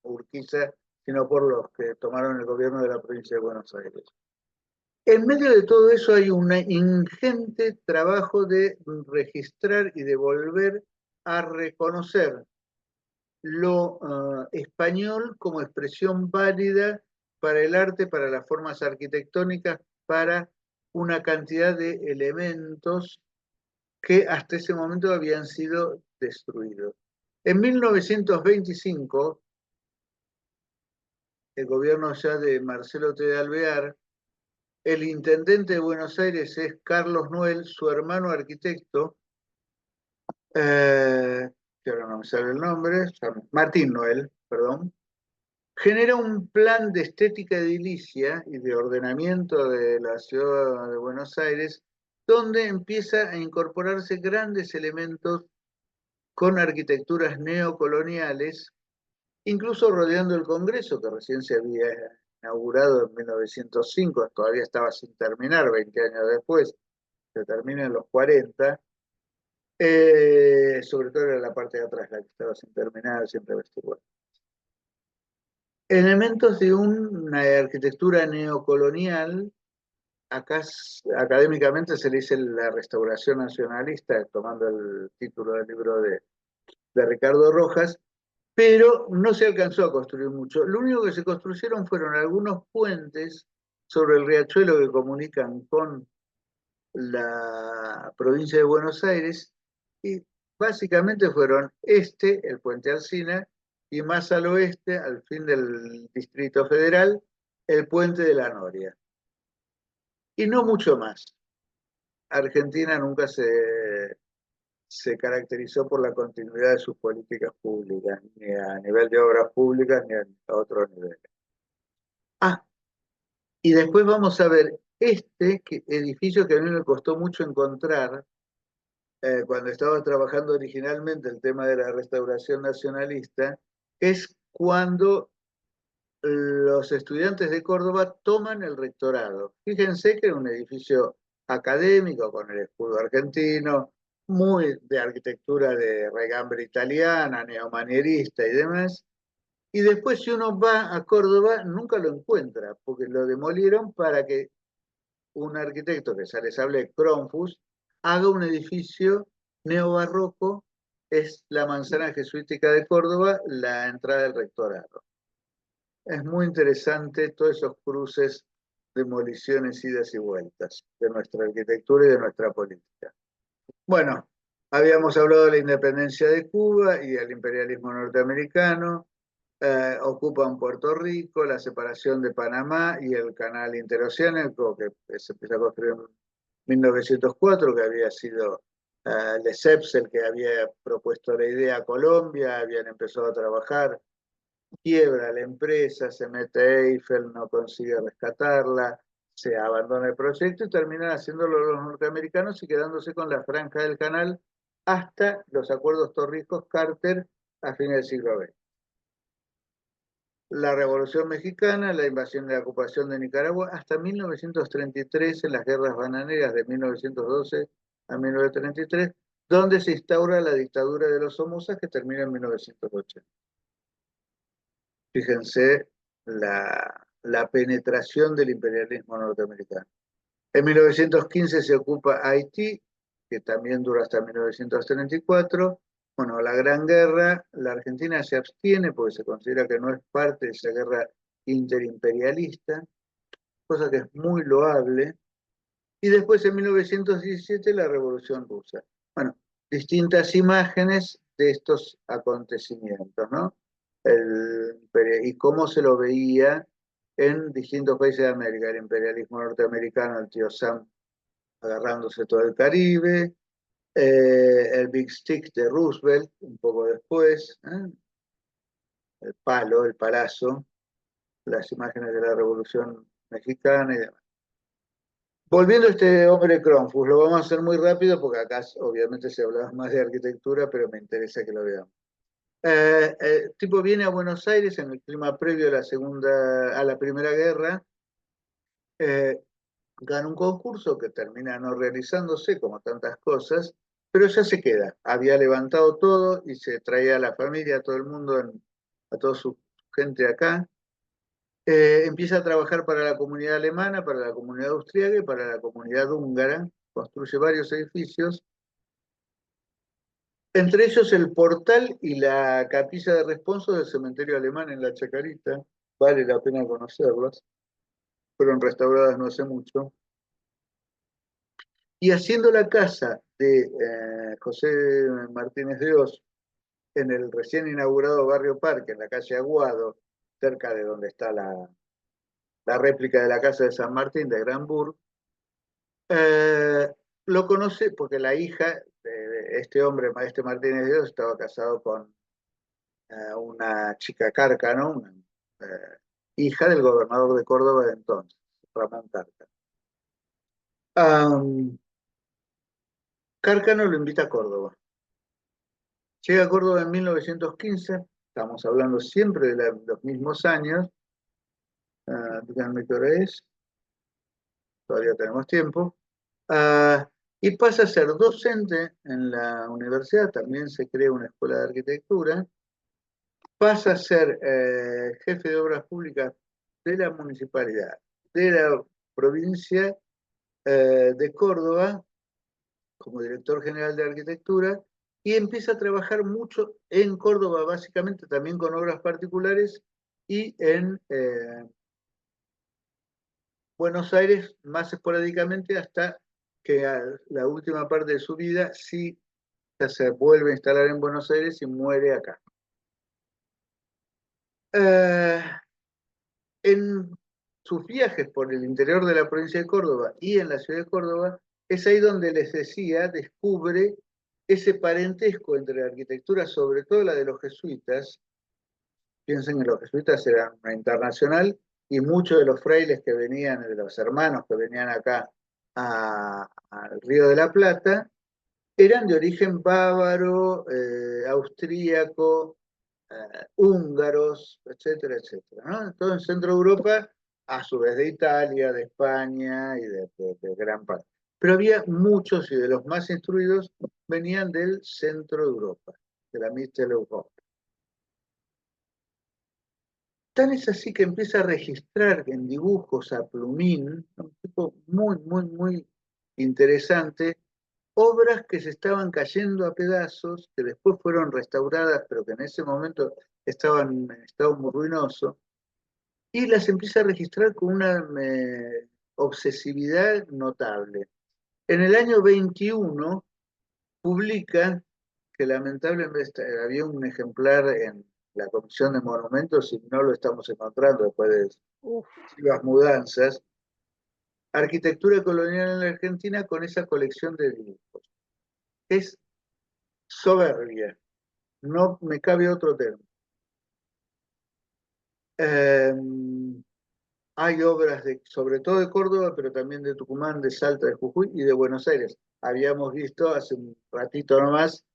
[SPEAKER 1] Urquiza, sino por los que tomaron el gobierno de la provincia de Buenos Aires. En medio de todo eso hay un ingente trabajo de registrar y de volver a reconocer lo español como expresión válida para el arte, para las formas arquitectónicas, para una cantidad de elementos que hasta ese momento habían sido destruidos. En 1925, el gobierno ya de Marcelo T. de Alvear, el intendente de Buenos Aires es Carlos Noel, su hermano arquitecto, eh, que ahora no me sale el nombre, Martín Noel, perdón, genera un plan de estética edilicia y de ordenamiento de la ciudad de Buenos Aires, donde empieza a incorporarse grandes elementos con arquitecturas neocoloniales, incluso rodeando el Congreso, que recién se había inaugurado en 1905, todavía estaba sin terminar, 20 años después, se termina en los 40, sobre todo era la parte de atrás la que estaba sin terminar, siempre vestibula. Elementos de una arquitectura neocolonial, acá académicamente se le dice la restauración nacionalista, tomando el título del libro de Ricardo Rojas, pero no se alcanzó a construir mucho. Lo único que se construyeron fueron algunos puentes sobre el riachuelo que comunican con la provincia de Buenos Aires, y básicamente fueron el puente Alsina, y más al oeste, al fin del Distrito Federal, el puente de la Noria. Y no mucho más. Argentina nunca se caracterizó por la continuidad de sus políticas públicas, ni a nivel de obras públicas, ni a otro nivel. Ah, y después vamos a ver edificio que a mí me costó mucho encontrar, cuando estaba trabajando originalmente el tema de la restauración nacionalista, es cuando los estudiantes de Córdoba toman el rectorado. Fíjense que era un edificio académico con el escudo argentino, muy de arquitectura de regambre italiana, neomanierista y demás. Y después, si uno va a Córdoba, nunca lo encuentra, porque lo demolieron para que un arquitecto, que ya les hablé, Cronfus, haga un edificio neobarroco. Es la manzana jesuítica de Córdoba, la entrada del rectorado. Es muy interesante todos esos cruces, demoliciones, idas y vueltas de nuestra arquitectura y de nuestra política. Bueno, habíamos hablado de la independencia de Cuba y del imperialismo norteamericano. Ocupan Puerto Rico, la separación de Panamá y el canal interoceánico que se empezó a construir en 1904, que había sido Lesseps el que había propuesto la idea a Colombia, habían empezado a trabajar, quiebra la empresa, se mete Eiffel, no consigue rescatarla, se abandona el proyecto y terminan haciéndolo los norteamericanos y quedándose con la franja del canal hasta los acuerdos Torrijos-Carter a fines del siglo XX. La Revolución Mexicana, la invasión y la ocupación de Nicaragua, hasta 1933, en las guerras bananeras de 1912 a 1933, donde se instaura la dictadura de los Somozas, que termina en 1980. Fíjense la penetración del imperialismo norteamericano. En 1915 se ocupa Haití, que también dura hasta 1934. Bueno, la Gran Guerra, la Argentina se abstiene porque se considera que no es parte de esa guerra interimperialista, cosa que es muy loable. Y después en 1917 la Revolución Rusa. Bueno, distintas imágenes de estos acontecimientos, ¿no? Y cómo se lo veía en distintos países de América, el imperialismo norteamericano, el tío Sam agarrándose todo el Caribe, el Big Stick de Roosevelt, un poco después, el palo, el palazo, las imágenes de la Revolución Mexicana y demás. Volviendo a este hombre Cronfus, lo vamos a hacer muy rápido porque acá obviamente se hablaba más de arquitectura, pero me interesa que lo veamos. El tipo viene a Buenos Aires en el clima previo a la Primera Guerra, eh, gana un concurso que termina no realizándose, como tantas cosas, pero ya se queda. Había levantado todo y se traía a la familia, a todo el mundo, a toda su gente acá. Empieza a trabajar para la comunidad alemana, para la comunidad austríaca y para la comunidad húngara. Construye varios edificios, entre ellos el portal y la capilla de responso del cementerio alemán en la Chacarita. Vale la pena conocerlas. Fueron restauradas no hace mucho. Y haciendo la casa de José Martínez de Oz en el recién inaugurado Barrio Parque, en la calle Aguado, cerca de donde está la réplica de la casa de San Martín de Granburg, eh, lo conoce porque la hija de este hombre, este Martínez de Dios, estaba casado con una chica Cárcano, una hija del gobernador de Córdoba de entonces, Ramón Cárcano. Cárcano lo invita a Córdoba. Llega a Córdoba en 1915, estamos hablando siempre de los mismos años. Díganme qué hora es, todavía tenemos tiempo. Y pasa a ser docente en la universidad, también se crea una escuela de arquitectura, pasa a ser jefe de obras públicas de la municipalidad, de la provincia de Córdoba, como director general de arquitectura, y empieza a trabajar mucho en Córdoba, básicamente también con obras particulares, y en Buenos Aires más esporádicamente, hasta que a la última parte de su vida sí se vuelve a instalar en Buenos Aires y muere acá. En sus viajes por el interior de la provincia de Córdoba y en la ciudad de Córdoba, es ahí donde les decía, descubre ese parentesco entre la arquitectura, sobre todo la de los jesuitas. Piensen que los jesuitas eran una internacional y muchos de los frailes que venían, de los hermanos que venían acá al Río de la Plata, eran de origen bávaro, austríaco, húngaros, etcétera, etcétera, ¿no? Todo en Centro Europa, a su vez de Italia, de España y de gran parte. Pero había muchos, y de los más instruidos, venían del centro de Europa, de la Mitteleuropa. Tan es así que empieza a registrar en dibujos a plumín, un tipo muy, muy, muy interesante, obras que se estaban cayendo a pedazos, que después fueron restauradas, pero que en ese momento estaban en estado muy ruinoso, y las empieza a registrar con una obsesividad notable. En el año 21 publica que lamentablemente había un ejemplar en la Comisión de Monumentos y no lo estamos encontrando después de las mudanzas, Arquitectura colonial en la Argentina con esa colección de dibujos. Es soberbia, no me cabe otro término. Hay obras sobre todo de Córdoba, pero también de Tucumán, de Salta, de Jujuy y de Buenos Aires. Habíamos visto hace un ratito nomás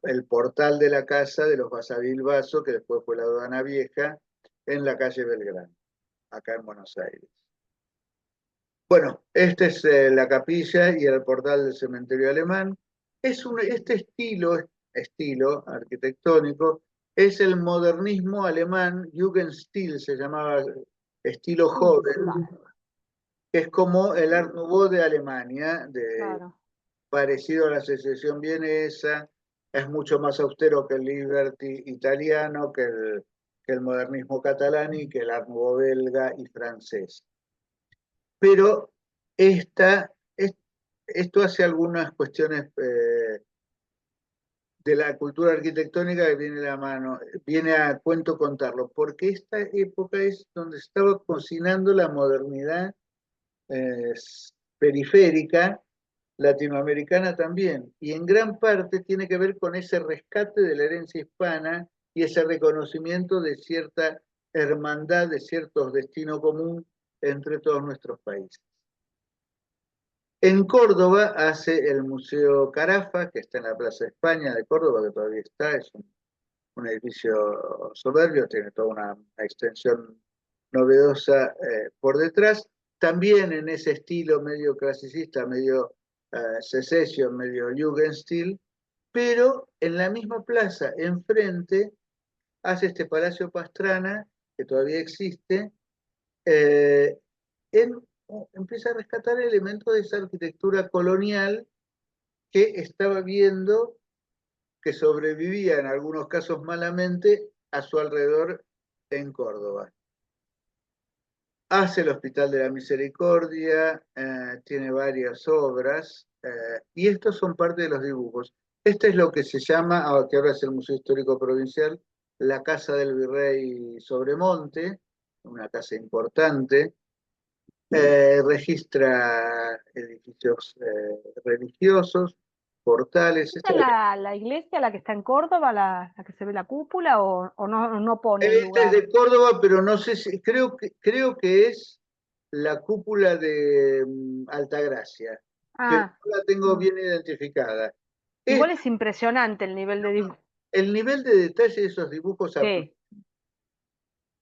[SPEAKER 1] el portal de la casa de los Basadil Basso, que después fue la Aduana Vieja, en la calle Belgrano, acá en Buenos Aires. Bueno, esta es la capilla y el portal del cementerio alemán. Este estilo arquitectónico es el modernismo alemán, Jugendstil se llamaba, estilo joven, que es como el Art Nouveau de Alemania,
[SPEAKER 2] Claro.
[SPEAKER 1] parecido a la secesión vienesa, es mucho más austero que el Liberty italiano, que el modernismo catalán y que el Art Nouveau belga y francés. Pero esto hace algunas cuestiones de la cultura arquitectónica que viene a la mano, viene a cuento contarlo, porque esta época es donde se estaba cocinando la modernidad eh, periférica latinoamericana también, y en gran parte tiene que ver con ese rescate de la herencia hispana y ese reconocimiento de cierta hermandad, de ciertos destinos común entre todos nuestros países. En Córdoba hace el Museo Carafa, que está en la Plaza de España de Córdoba, que todavía está, es un edificio soberbio, tiene toda una extensión novedosa por detrás. También en ese estilo medio clasicista, medio secession, medio Jugendstil, pero en la misma plaza, enfrente, hace este Palacio Pastrana, que todavía existe, eh, él empieza a rescatar elementos de esa arquitectura colonial que estaba viendo que sobrevivía en algunos casos malamente a su alrededor en Córdoba. Hace el Hospital de la Misericordia, tiene varias obras, y estos son parte de los dibujos. Este es lo que se llama, que ahora es el Museo Histórico Provincial, la Casa del Virrey Sobremonte, una casa importante. Registra edificios religiosos, portales.
[SPEAKER 2] ¿Esta es la iglesia, la que está en Córdoba, la que se ve la cúpula, o no, no pone el
[SPEAKER 1] Este es
[SPEAKER 2] lugar?
[SPEAKER 1] de Córdoba, pero no sé si, creo que es la cúpula de Altagracia, pero
[SPEAKER 2] Ah,
[SPEAKER 1] no la tengo
[SPEAKER 2] mm.
[SPEAKER 1] bien identificada. Es
[SPEAKER 2] Igual es impresionante el nivel de dibujo.
[SPEAKER 1] el nivel de detalle de esos dibujos
[SPEAKER 2] Sí,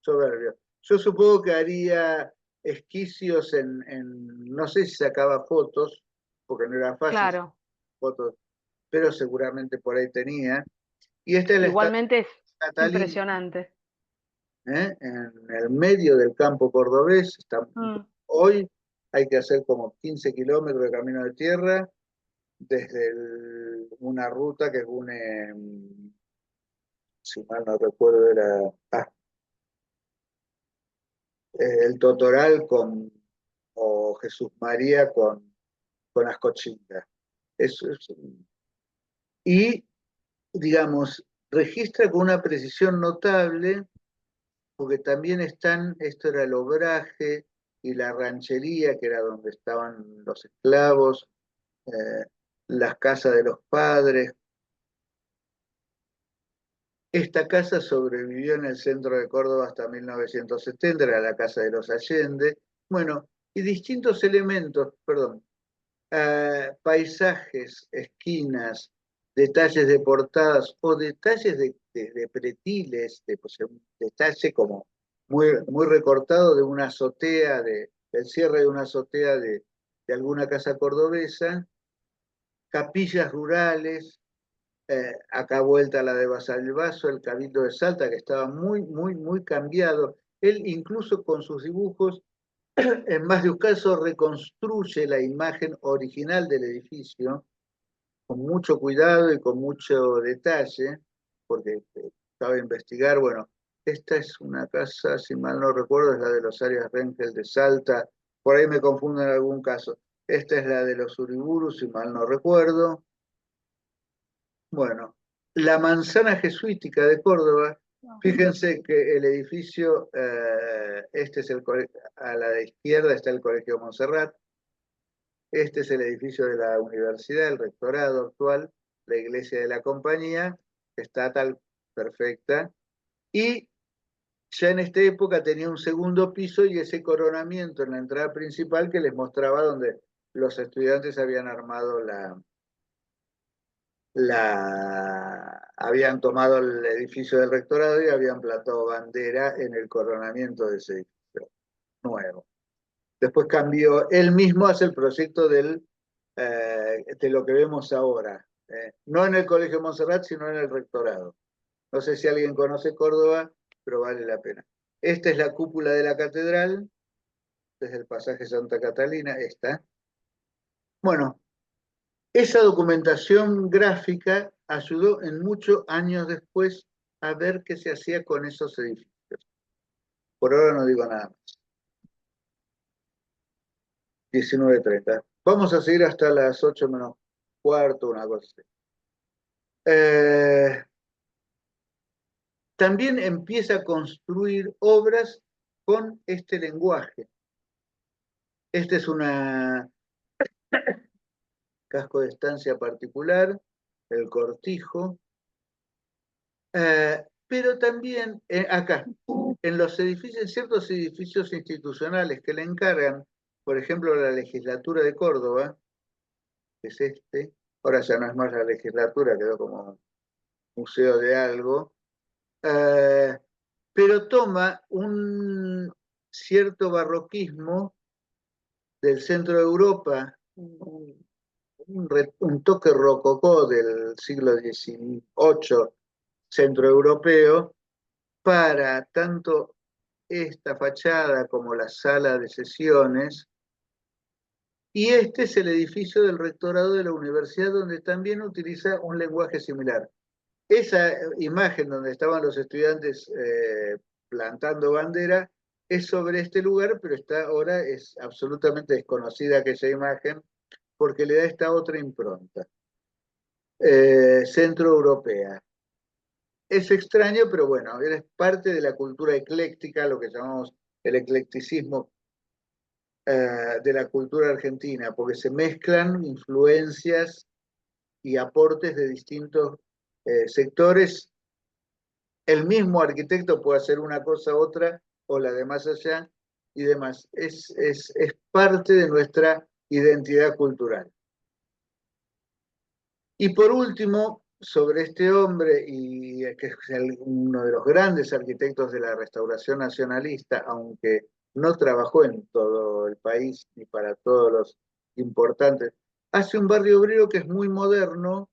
[SPEAKER 1] soberbio. Yo supongo que haría esquicios no sé si sacaba fotos, porque no era fácil sacar
[SPEAKER 2] claro.
[SPEAKER 1] fotos, pero seguramente por ahí tenía. Y esta es la estatua
[SPEAKER 2] Igualmente es
[SPEAKER 1] Catalina,
[SPEAKER 2] impresionante.
[SPEAKER 1] en el medio del campo cordobés.
[SPEAKER 2] Mm.
[SPEAKER 1] Hoy hay que hacer como 15 kilómetros de camino de tierra desde una ruta que une, si mal no recuerdo, era el Totoral o Jesús María con Ascochinga. Eso es, y, digamos, registra con una precisión notable, porque también esto era el obraje y la ranchería, que era donde estaban los esclavos, eh, las casas de los padres. Esta casa sobrevivió en el centro de Córdoba hasta 1970, era la casa de los Allende. Bueno, y distintos elementos, perdón, paisajes, esquinas, detalles de portadas o detalles de pretiles, pues, un detalle como muy, muy recortado de una azotea, del cierre de una azotea de alguna casa cordobesa, capillas rurales, acá vuelta la de Basalvaso, el Cabildo de Salta, que estaba muy, muy, muy cambiado. Él incluso con sus dibujos, en más de un caso, reconstruye la imagen original del edificio con mucho cuidado y con mucho detalle, porque cabe investigar, bueno, esta es una casa, si mal no recuerdo, es la de los Arias Rengel de Salta, por ahí me confundo en algún caso. Esta es la de los Uriburus, si mal no recuerdo. Bueno, la manzana jesuítica de Córdoba, fíjense que el edificio, este es a la izquierda está el Colegio Montserrat, este es el edificio de la universidad, el rectorado actual, la iglesia de la compañía, estatal perfecta, y ya en esta época tenía un segundo piso y ese coronamiento en la entrada principal que les mostraba donde los estudiantes habían armado habían tomado el edificio del rectorado y habían plantado bandera en el coronamiento de ese edificio nuevo. Después cambió, él mismo hace el proyecto de lo que vemos ahora, no en el Colegio Montserrat, sino en el rectorado. No sé si alguien conoce Córdoba, pero vale la pena. Esta es la cúpula de la catedral, desde el pasaje Santa Catalina, esta. Bueno, esa documentación gráfica ayudó en muchos años después a ver qué se hacía con esos edificios. Por ahora no digo nada más. 19:30. Vamos a seguir hasta las 8 menos cuarto, una cosa así. Eh, También empieza a construir obras con este lenguaje. Este es una casco de estancia particular, el Cortijo, pero también acá, en los edificios, en ciertos edificios institucionales que le encargan, por ejemplo, la legislatura de Córdoba, que es este, ahora ya no es más la legislatura, quedó como museo de algo, eh, pero toma un cierto barroquismo del centro de Europa, un toque rococó del siglo XVIII centroeuropeo, para tanto esta fachada como la sala de sesiones, y este es el edificio del rectorado de la universidad, donde también utiliza un lenguaje similar. Esa imagen donde estaban los estudiantes plantando bandera es sobre este lugar, pero ahora es absolutamente desconocida aquella imagen porque le da esta otra impronta, centroeuropea. Es extraño, pero bueno, es parte de la cultura ecléctica, lo que llamamos el eclecticismo de la cultura argentina, porque se mezclan influencias y aportes de distintos sectores. El mismo arquitecto puede hacer una cosa u otra, o la de más allá, y demás. Es parte de nuestra identidad cultural. Y por último, sobre este hombre, y que es uno de los grandes arquitectos de la restauración nacionalista, aunque no trabajó en todo el país ni para todos los importantes, hace un barrio obrero que es muy moderno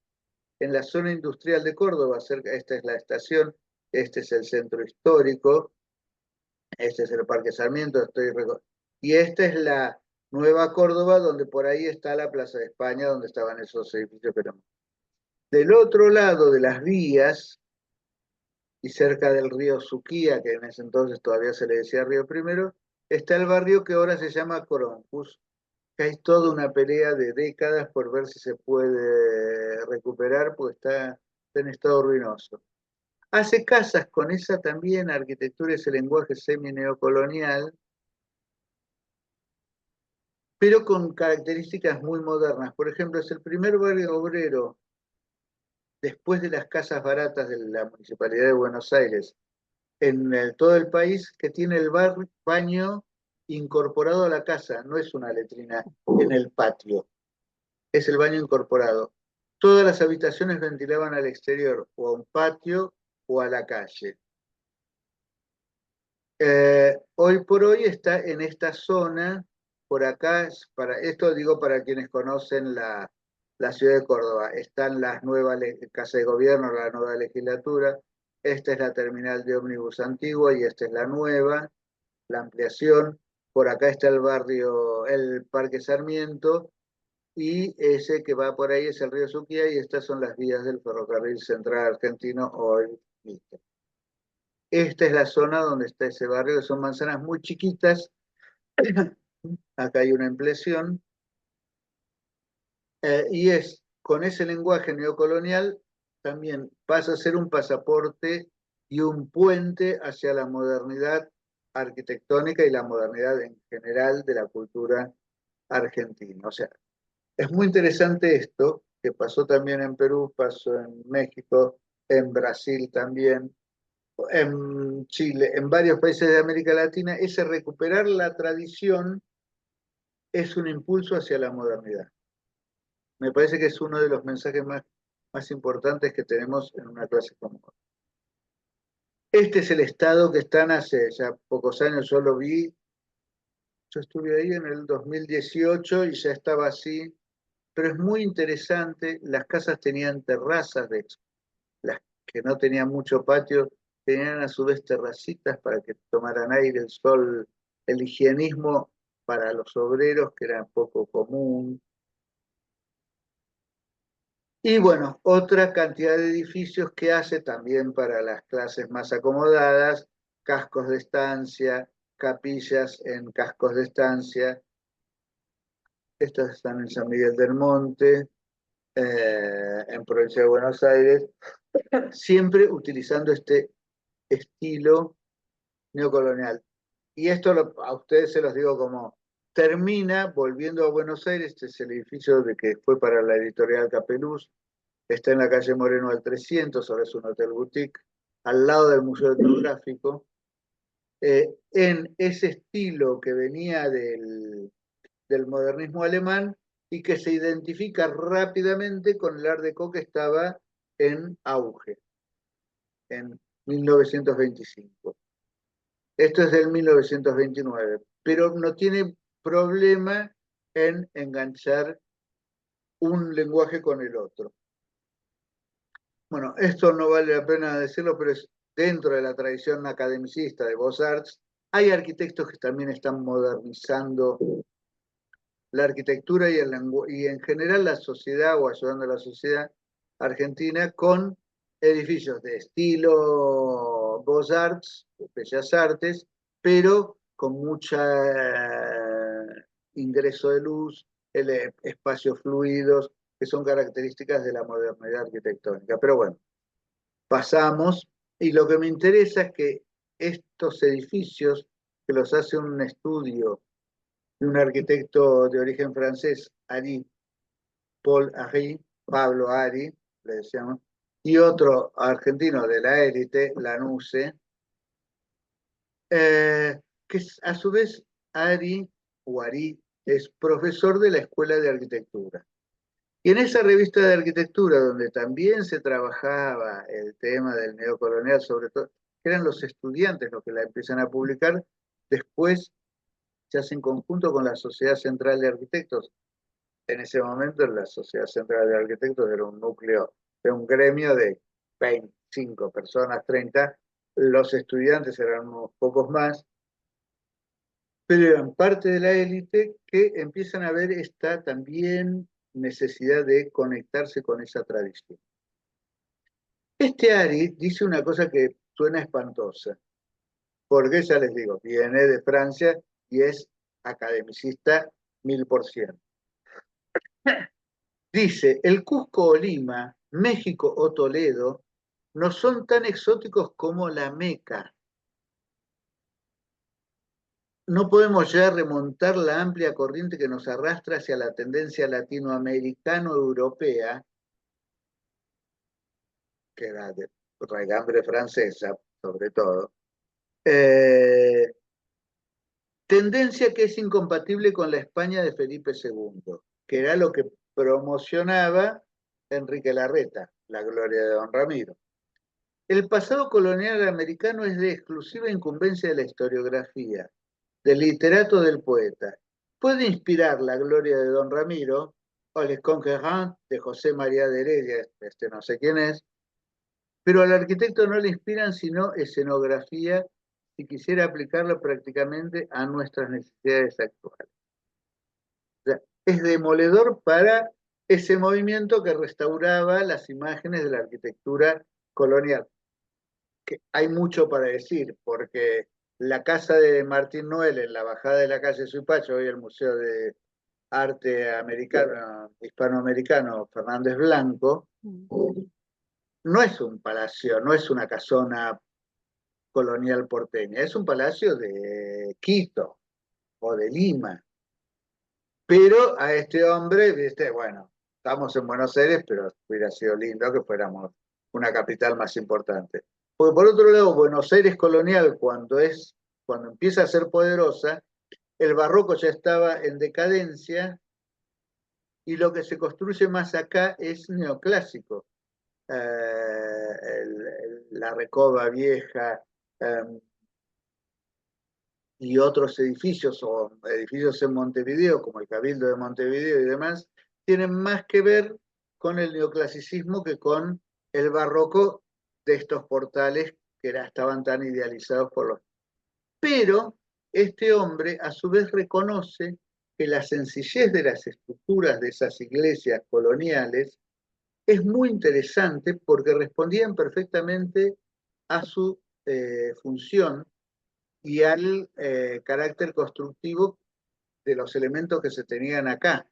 [SPEAKER 1] en la zona industrial de Córdoba. Esta es la estación, este es el centro histórico, este es el Parque Sarmiento, y esta es la Nueva Córdoba, donde por ahí está la Plaza de España, donde estaban esos edificios que no. Del otro lado de las vías, y cerca del río Suquía, que en ese entonces todavía se le decía Río Primero, está el barrio que ahora se llama Corunfus, que hay toda una pelea de décadas por ver si se puede recuperar, porque está en estado ruinoso. Hace casas con esa también arquitectura, ese lenguaje semi-neocolonial, pero con características muy modernas. Por ejemplo, es el primer barrio obrero después de las casas baratas de la Municipalidad de Buenos Aires, en todo el país, que tiene el baño incorporado a la casa, no es una letrina en el patio, es el baño incorporado. Todas las habitaciones ventilaban al exterior, o a un patio o a la calle. Hoy por hoy está en esta zona, por acá, esto digo para quienes conocen la ciudad de Córdoba, están las nuevas casas de gobierno, la nueva legislatura, esta es la terminal de ómnibus antigua y esta es la nueva, la ampliación, por acá está el barrio, el Parque Sarmiento, y ese que va por ahí es el río Suquía, y estas son las vías del ferrocarril central argentino hoy. ¿Viste? Esta es la zona donde está ese barrio, que son manzanas muy chiquitas. Acá hay una ampliación. Y con ese lenguaje neocolonial, también pasa a ser un pasaporte y un puente hacia la modernidad arquitectónica y la modernidad en general de la cultura argentina. O sea, es muy interesante esto, que pasó también en Perú, pasó en México, en Brasil también, en Chile, en varios países de América Latina. Ese recuperar la tradición es un impulso hacia la modernidad. Me parece que es uno de los mensajes más importantes que tenemos en una clase como esta. Este es el estado que están hace ya pocos años, yo estuve ahí en el 2018 y ya estaba así, pero es muy interesante. Las casas tenían terrazas, de hecho, las que no tenían mucho patio tenían a su vez terracitas para que tomaran aire, el sol, el higienismo para los obreros, que era poco común. Y bueno, otra cantidad de edificios que hace también para las clases más acomodadas, cascos de estancia, capillas en cascos de estancia. Estas están en San Miguel del Monte, en provincia de Buenos Aires, siempre utilizando este estilo neocolonial. Y esto a ustedes se los digo como termina volviendo a Buenos Aires. Este es el edificio de que fue para la editorial Capeluz, está en la calle Moreno al 300, ahora es un hotel boutique, al lado del Museo Etnográfico, en ese estilo que venía del modernismo alemán y que se identifica rápidamente con el Art Deco que estaba en auge en 1925. Esto es del 1929, pero no tiene problema en enganchar un lenguaje con el otro. Bueno, esto no vale la pena decirlo, pero es dentro de la tradición academicista de Beaux-Arts, Hay arquitectos que también están modernizando la arquitectura y en general la sociedad o ayudando a la sociedad argentina con edificios de estilo Beaux-Arts, Bellas Artes, pero con mucha ingreso de luz, espacios fluidos, que son características de la modernidad arquitectónica. Pero bueno, pasamos, y lo que me interesa es que estos edificios, que los hace un estudio de un arquitecto de origen francés, Ari, Paul Ari, Pablo Ari, le decíamos, y otro argentino de la élite, Lanuse, que a su vez Ari, o Ari, es profesor de la Escuela de Arquitectura. Y en esa revista de arquitectura, donde también se trabajaba el tema del neocolonial, sobre todo, eran los estudiantes los que la empiezan a publicar, después se hace en conjunto con la Sociedad Central de Arquitectos. En ese momento la Sociedad Central de Arquitectos era un núcleo, de un gremio de 25 personas, 30, los estudiantes eran unos pocos más, pero eran parte de la élite que empiezan a ver esta también necesidad de conectarse con esa tradición. Este Ari dice una cosa que suena espantosa, porque ya les digo, viene de Francia y es academicista 1000%. Dice, el Cusco o Lima, México o Toledo no son tan exóticos como la Meca. No podemos ya remontar la amplia corriente que nos arrastra hacia la tendencia latinoamericano-europea, que era de raigambre francesa, sobre todo, eh, tendencia que es incompatible con la España de Felipe II, que era lo que promocionaba Enrique Larreta, la gloria de Don Ramiro. El pasado colonial americano es de exclusiva incumbencia de la historiografía, del literato del poeta. Puede inspirar la gloria de Don Ramiro o Les Conquérants de José María de Heredia, este no sé quién es, pero al arquitecto no le inspiran sino escenografía si quisiera aplicarlo prácticamente a nuestras necesidades actuales. O sea, es demoledor para ese movimiento que restauraba las imágenes de la arquitectura colonial. Que hay mucho para decir, porque la casa de Martín Noel en la bajada de la calle Suipacho, hoy el Museo de Arte Americano, Hispanoamericano Fernández Blanco, no es un palacio, no es una casona colonial porteña, es un palacio de Quito o de Lima. Pero a este hombre, viste, bueno, estamos en Buenos Aires, pero hubiera sido lindo que fuéramos una capital más importante. Porque por otro lado, Buenos Aires colonial, cuando empieza a ser poderosa, el barroco ya estaba en decadencia y lo que se construye más acá es neoclásico. La Recoba Vieja, eh, y otros edificios o edificios en Montevideo, como el Cabildo de Montevideo y demás, tienen más que ver con el neoclasicismo que con el barroco de estos portales que estaban tan idealizados por los... Pero este hombre a su vez reconoce que la sencillez de las estructuras de esas iglesias coloniales es muy interesante porque respondían perfectamente a su función y al carácter constructivo de los elementos que se tenían acá,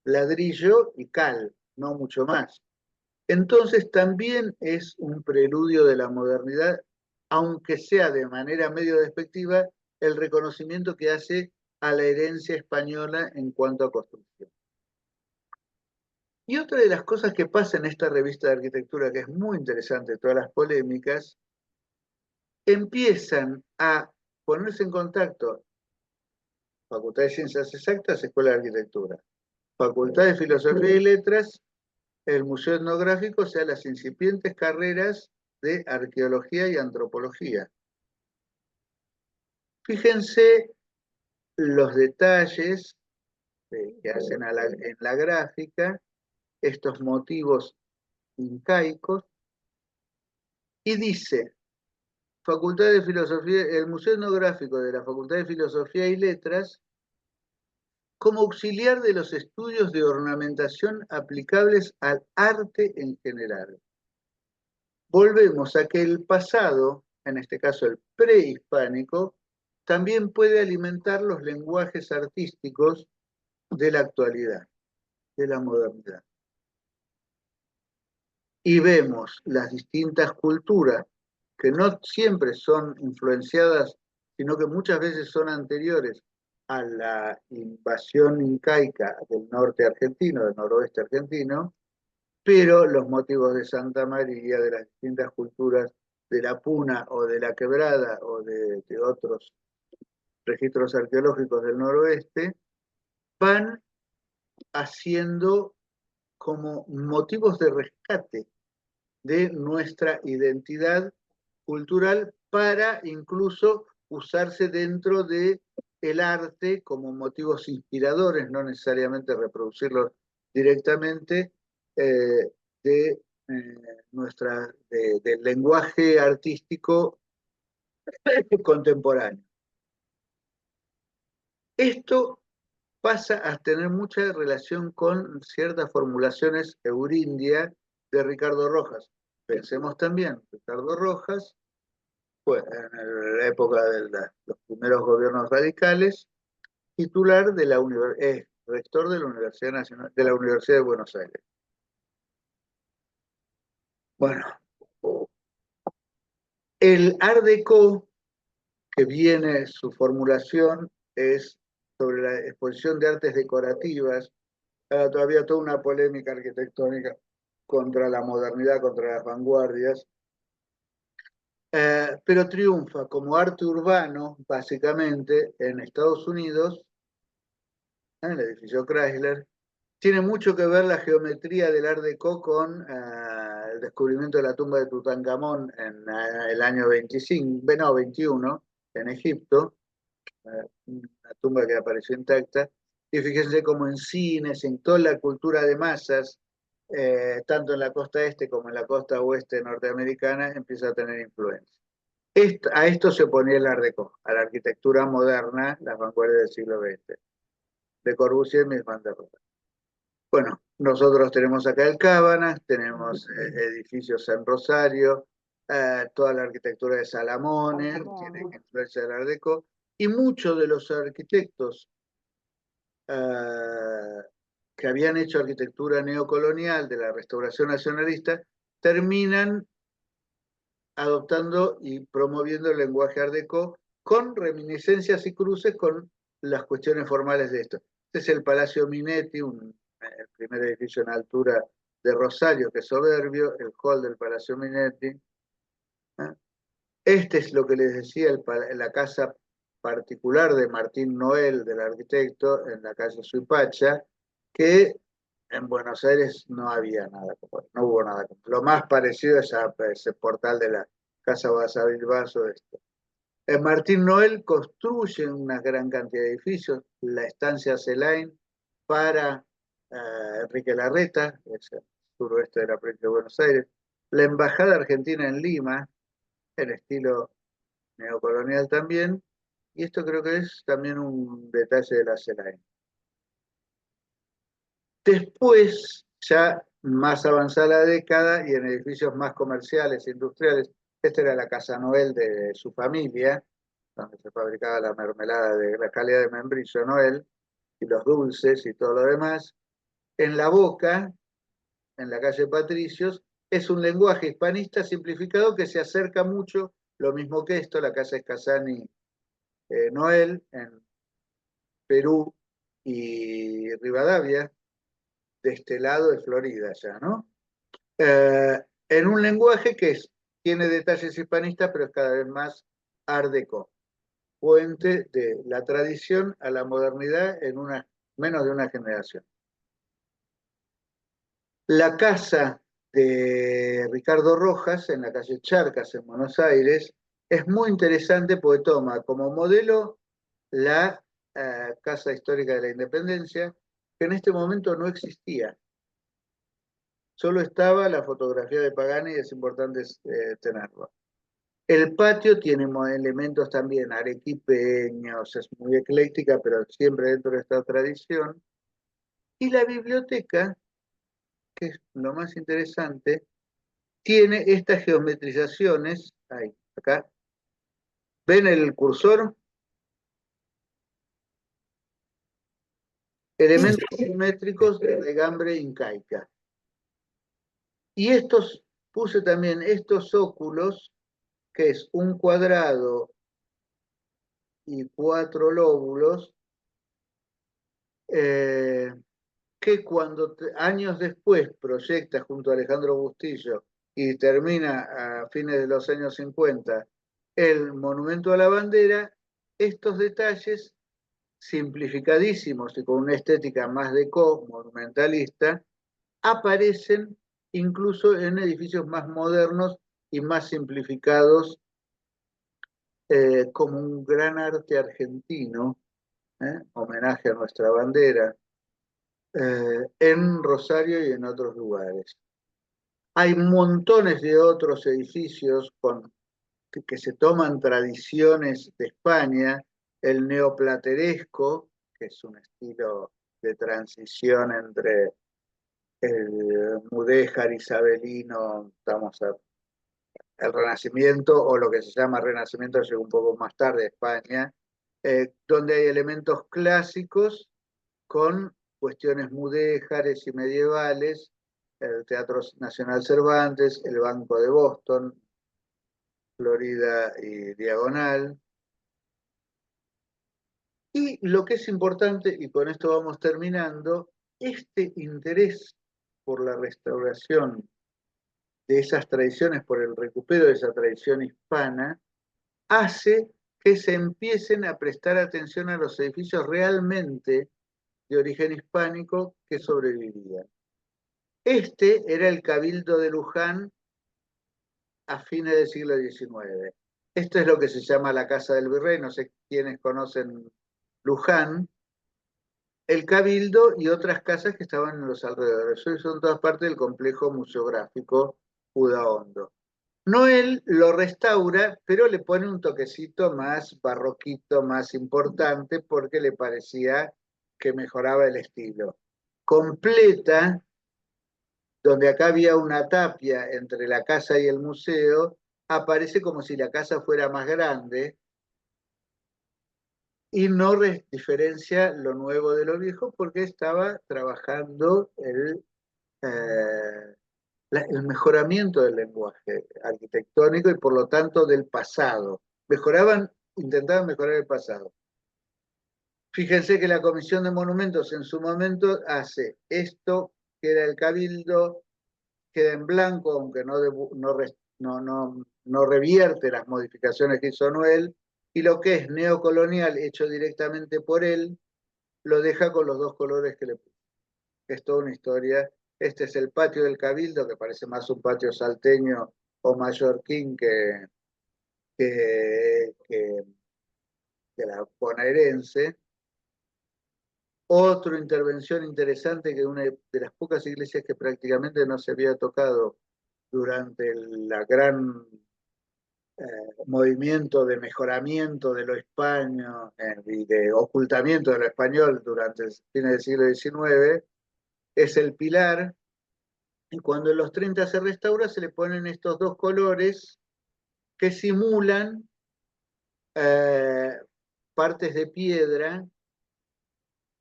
[SPEAKER 1] ladrillo y cal, no mucho más. Entonces también es un preludio de la modernidad, aunque sea de manera medio despectiva, el reconocimiento que hace a la herencia española en cuanto a construcción. Y otra de las cosas que pasa en esta revista de arquitectura, que es muy interesante, todas las polémicas, empiezan a ponerse en contacto Facultad de Ciencias Exactas, Escuela de Arquitectura. Facultad de Filosofía y Letras, el Museo Etnográfico, o sea, las incipientes carreras de Arqueología y Antropología. Fíjense los detalles que hacen en la gráfica, estos motivos incaicos, y dice, Facultad de Filosofía, el Museo Etnográfico de la Facultad de Filosofía y Letras como auxiliar de los estudios de ornamentación aplicables al arte en general. Volvemos a que el pasado, en este caso el prehispánico, también puede alimentar los lenguajes artísticos de la actualidad, de la modernidad. Y vemos las distintas culturas que no siempre son influenciadas, sino que muchas veces son anteriores a la invasión incaica del norte argentino, del noroeste argentino, pero los motivos de Santa María, de las distintas culturas de la Puna o de la Quebrada o de otros registros arqueológicos del noroeste, van haciendo como motivos de rescate de nuestra identidad cultural para incluso usarse dentro de el arte como motivos inspiradores, no necesariamente reproducirlos directamente, de del lenguaje artístico contemporáneo. Esto pasa a tener mucha relación con ciertas formulaciones eurindia de Ricardo Rojas. Pensemos también, Ricardo Rojas fue en la época de los primeros gobiernos radicales, titular de la rector de la Universidad Nacional, de la Universidad de Buenos Aires. Bueno, el Art Deco, que viene, su formulación es sobre la exposición de artes decorativas. Todavía toda una polémica arquitectónica contra la modernidad, contra las vanguardias, pero triunfa como arte urbano, básicamente, en Estados Unidos, en el edificio Chrysler. Tiene mucho que ver la geometría del Art Deco con el descubrimiento de la tumba de Tutankamón en el año 25, no, 21, en Egipto, una tumba que apareció intacta. Y fíjense como en cines, en toda la cultura de masas, tanto en la costa este como en la costa oeste norteamericana, empieza a tener influencia. A esto se oponía el Art Deco, a la arquitectura moderna, las vanguardias del siglo XX. Le Corbusier, Mies van der Rohe. Bueno, nosotros tenemos acá el Cábanas, tenemos edificios en Rosario, toda la arquitectura de Salamone, tiene influencia del Art Deco, y muchos de los arquitectos que habían hecho arquitectura neocolonial de la restauración nacionalista terminan adoptando y promoviendo el lenguaje Art Deco con reminiscencias y cruces con las cuestiones formales de esto. Este es el Palacio Minetti, el primer edificio en altura de Rosario, que es soberbio, el hall del Palacio Minetti. Este es lo que les decía, la casa particular de Martín Noel, del arquitecto, en la calle Suipacha, que en Buenos Aires no había nada, no hubo nada. Lo más parecido es a ese portal de la Casa Basavilbaso. Martín Noel construye una gran cantidad de edificios, la estancia Celain para Enrique Larreta, es el suroeste de la provincia de Buenos Aires, la Embajada Argentina en Lima, en estilo neocolonial también, y esto creo que es también un detalle de la Celain. Después, ya más avanzada la década y en edificios más comerciales, industriales, esta era la Casa Noel de su familia, donde se fabricaba la mermelada de la calidad de membrillo Noel, y los dulces y todo lo demás. En La Boca, en la calle Patricios, es un lenguaje hispanista simplificado que se acerca mucho, lo mismo que esto, la casa Escasani Noel, en Perú y Rivadavia, de este lado de Florida ya, ¿no? En un lenguaje que tiene detalles hispanistas, pero es cada vez más art deco, puente de la tradición a la modernidad en menos de una generación. La casa de Ricardo Rojas, en la calle Charcas, en Buenos Aires, es muy interesante porque toma como modelo la Casa Histórica de la Independencia, que en este momento no existía. Solo estaba la fotografía de Pagani y es importante tenerlo. El patio tiene elementos también arequipeños, es muy ecléctica, pero siempre dentro de esta tradición. Y la biblioteca, que es lo más interesante, tiene estas geometrizaciones, ahí, acá. ¿Ven el cursor?
[SPEAKER 3] Sí,
[SPEAKER 1] Elementos geométricos de regambre incaica. Y estos, puse también estos óculos, que es un cuadrado y 4 lóbulos, eh, que cuando años después proyecta junto a Alejandro Bustillo y termina a fines de los años 50 el Monumento a la Bandera, estos detalles simplificadísimos y con una estética más monumentalista, aparecen incluso en edificios más modernos y más simplificados, como un gran arte argentino, homenaje a nuestra bandera, en Rosario y en otros lugares. Hay montones de otros edificios que se toman tradiciones de España, el neoplateresco, que es un estilo de transición entre el mudéjar isabelino, el Renacimiento, o lo que se llama Renacimiento, llegó un poco más tarde a España, donde hay elementos clásicos con cuestiones mudéjares y medievales, el Teatro Nacional Cervantes, el Banco de Boston, Florida y Diagonal. Y lo que es importante, y con esto vamos terminando, este interés por la restauración de esas tradiciones, por el recupero de esa tradición hispana, hace que se empiecen a prestar atención a los edificios realmente de origen hispánico que sobrevivían. Este era el Cabildo de Luján a fines del siglo XIX. Esto es lo que se llama la Casa del Virrey, no sé quiénes conocen Luján, el Cabildo y otras casas que estaban en los alrededores. Hoy son todas partes del complejo museográfico Udaondo. Noel lo restaura, pero le pone un toquecito más barroquito, más importante, porque le parecía que mejoraba el estilo. Completa, donde acá había una tapia entre la casa y el museo, aparece como si la casa fuera más grande y no diferencia lo nuevo de lo viejo porque estaba trabajando el mejoramiento del lenguaje arquitectónico y por lo tanto del pasado. Intentaban mejorar el pasado. Fíjense que la Comisión de Monumentos en su momento hace esto, que era el Cabildo, queda en blanco, aunque no revierte las modificaciones que hizo Noel, y lo que es neocolonial, hecho directamente por él, lo deja con los dos colores que le puso. Es toda una historia. Este es el patio del Cabildo, que parece más un patio salteño o mallorquín que la bonaerense. Otra intervención interesante, que una de las pocas iglesias que prácticamente no se había tocado durante el gran movimiento de mejoramiento de lo hispano y de ocultamiento de lo español durante el fines del siglo XIX, es el pilar. Y cuando en los 30 se restaura, se le ponen estos dos colores que simulan eh, partes de piedra,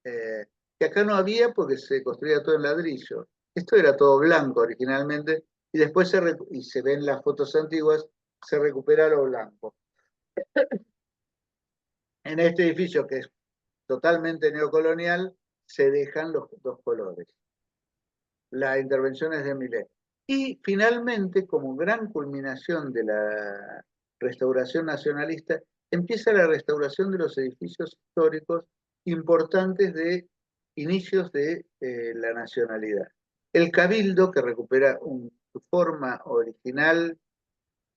[SPEAKER 1] eh, que acá no había porque se construía todo en ladrillo. Esto era todo blanco originalmente, y después y se ven las fotos antiguas, se recupera lo blanco. En este edificio, que es totalmente neocolonial, se dejan los dos colores. La intervención es de Millet. Y finalmente, como gran culminación de la restauración nacionalista, empieza la restauración de los edificios históricos importantes de inicios de la nacionalidad. El Cabildo, que recupera su forma original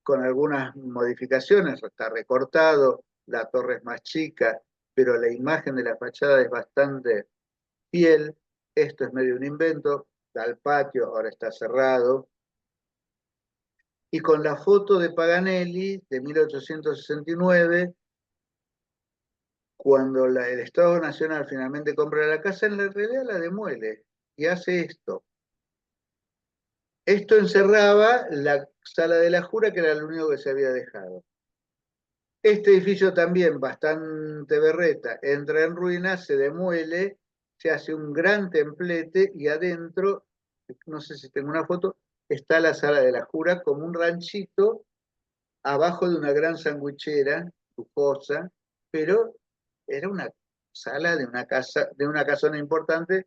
[SPEAKER 1] con algunas modificaciones, está recortado, la torre es más chica, pero la imagen de la fachada es bastante fiel. Esto es medio un invento, da al patio, ahora está cerrado. y con la foto de Paganelli de 1869, cuando el Estado Nacional finalmente compra la casa, en la realidad la demuele y hace esto. Esto encerraba la sala de la Jura, que era lo único que se había dejado. Este edificio también, bastante berreta, entra en ruinas, se demuele, se hace un gran templete y adentro, no sé si tengo una foto, está la sala de la Jura como un ranchito abajo de una gran sandwichera lujosa, pero era una sala de una casona importante,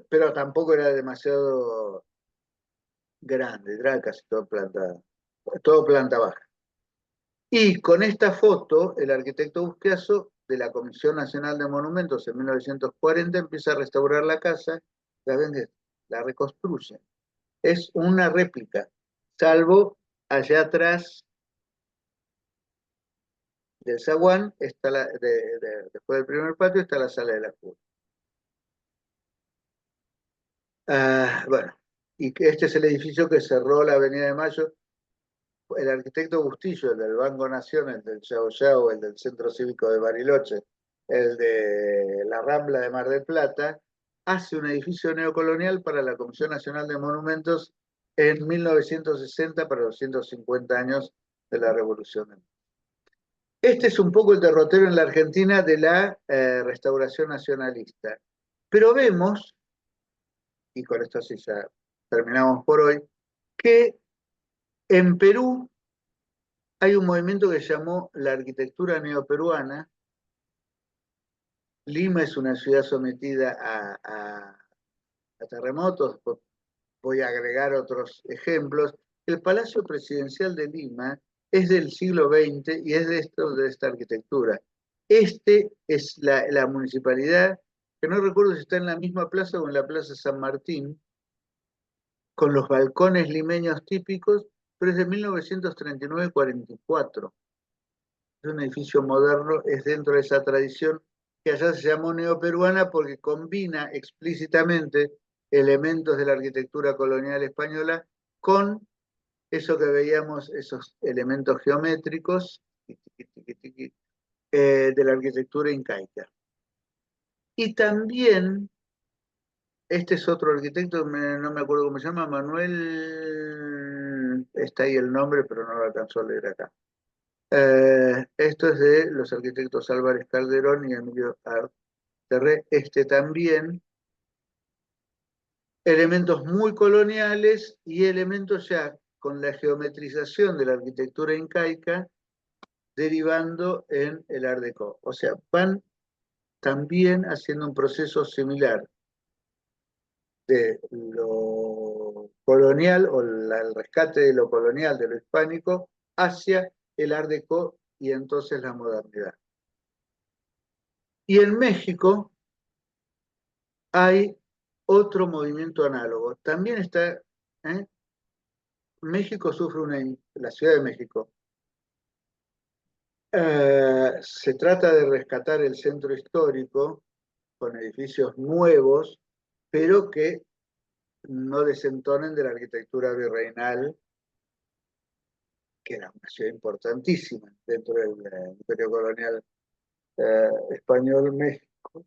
[SPEAKER 1] pero tampoco era demasiado grande, era casi todo planta baja. Y con esta foto, el arquitecto Busquiazo, de la Comisión Nacional de Monumentos en 1940, empieza a restaurar la casa, la vende, la reconstruye. Es una réplica, salvo allá atrás del zaguán, está después del primer patio, está la sala de la Jura. Bueno, y que este es el edificio que cerró la Avenida de Mayo. El arquitecto Bustillo, el del Banco Nación, el del Yao Yao, el del Centro Cívico de Bariloche, el de la Rambla de Mar del Plata, hace un edificio neocolonial para la Comisión Nacional de Monumentos en 1960 para los 150 años de la Revolución. Este es un poco el derrotero en la Argentina de la restauración nacionalista. Pero vemos, y con esto sí ya terminamos por hoy, que en Perú hay un movimiento que se llamó la arquitectura neoperuana. Lima es una ciudad sometida a terremotos. Voy a agregar otros ejemplos. El Palacio Presidencial de Lima es del siglo XX y es de esta arquitectura. Este es la municipalidad, que no recuerdo si está en la misma plaza o en la Plaza San Martín, con los balcones limeños típicos, pero es de 1939-44. Es un edificio moderno, es dentro de esa tradición que allá se llamó neoperuana porque combina explícitamente elementos de la arquitectura colonial española con eso que veíamos, esos elementos geométricos de la arquitectura incaica. Y también, este es otro arquitecto, no me acuerdo cómo se llama, Manuel, está ahí el nombre, pero no lo alcanzó a leer acá. Esto es de los arquitectos Álvarez Calderón y Emilio Arterré. Este también, elementos muy coloniales y elementos ya con la geometrización de la arquitectura incaica derivando en el Art Deco. O sea, van también haciendo un proceso similar de lo colonial o el rescate de lo colonial, de lo hispánico, hacia el Art Deco y entonces la modernidad. Y en México hay otro movimiento análogo. También está, México sufre la Ciudad de México. Se trata de rescatar el centro histórico con edificios nuevos, pero que no desentonen de la arquitectura virreinal, que era una ciudad importantísima dentro del imperio colonial español. México,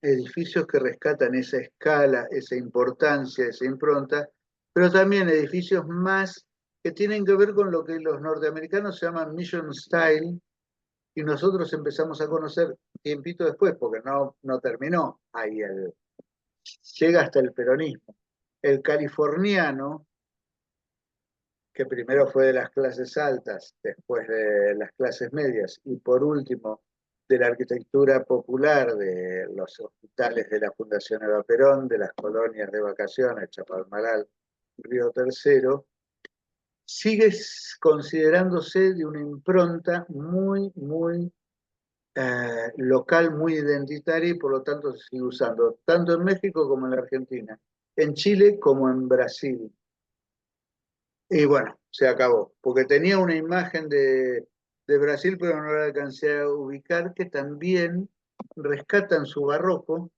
[SPEAKER 1] edificios que rescatan esa escala, esa importancia, esa impronta, pero también edificios más que tienen que ver con lo que los norteamericanos llaman Mission Style, y nosotros empezamos a conocer tiempito después, porque no terminó ahí, llega hasta el peronismo. El californiano, que primero fue de las clases altas, después de las clases medias, y por último de la arquitectura popular, de los hospitales de la Fundación Eva Perón, de las colonias de vacaciones, Chapadmalal, Río Tercero, sigue considerándose de una impronta muy, muy local, muy identitaria, y por lo tanto se sigue usando, tanto en México como en la Argentina, en Chile como en Brasil. Y bueno, se acabó, porque tenía una imagen de Brasil, pero no la alcancé a ubicar, que también rescatan su barroco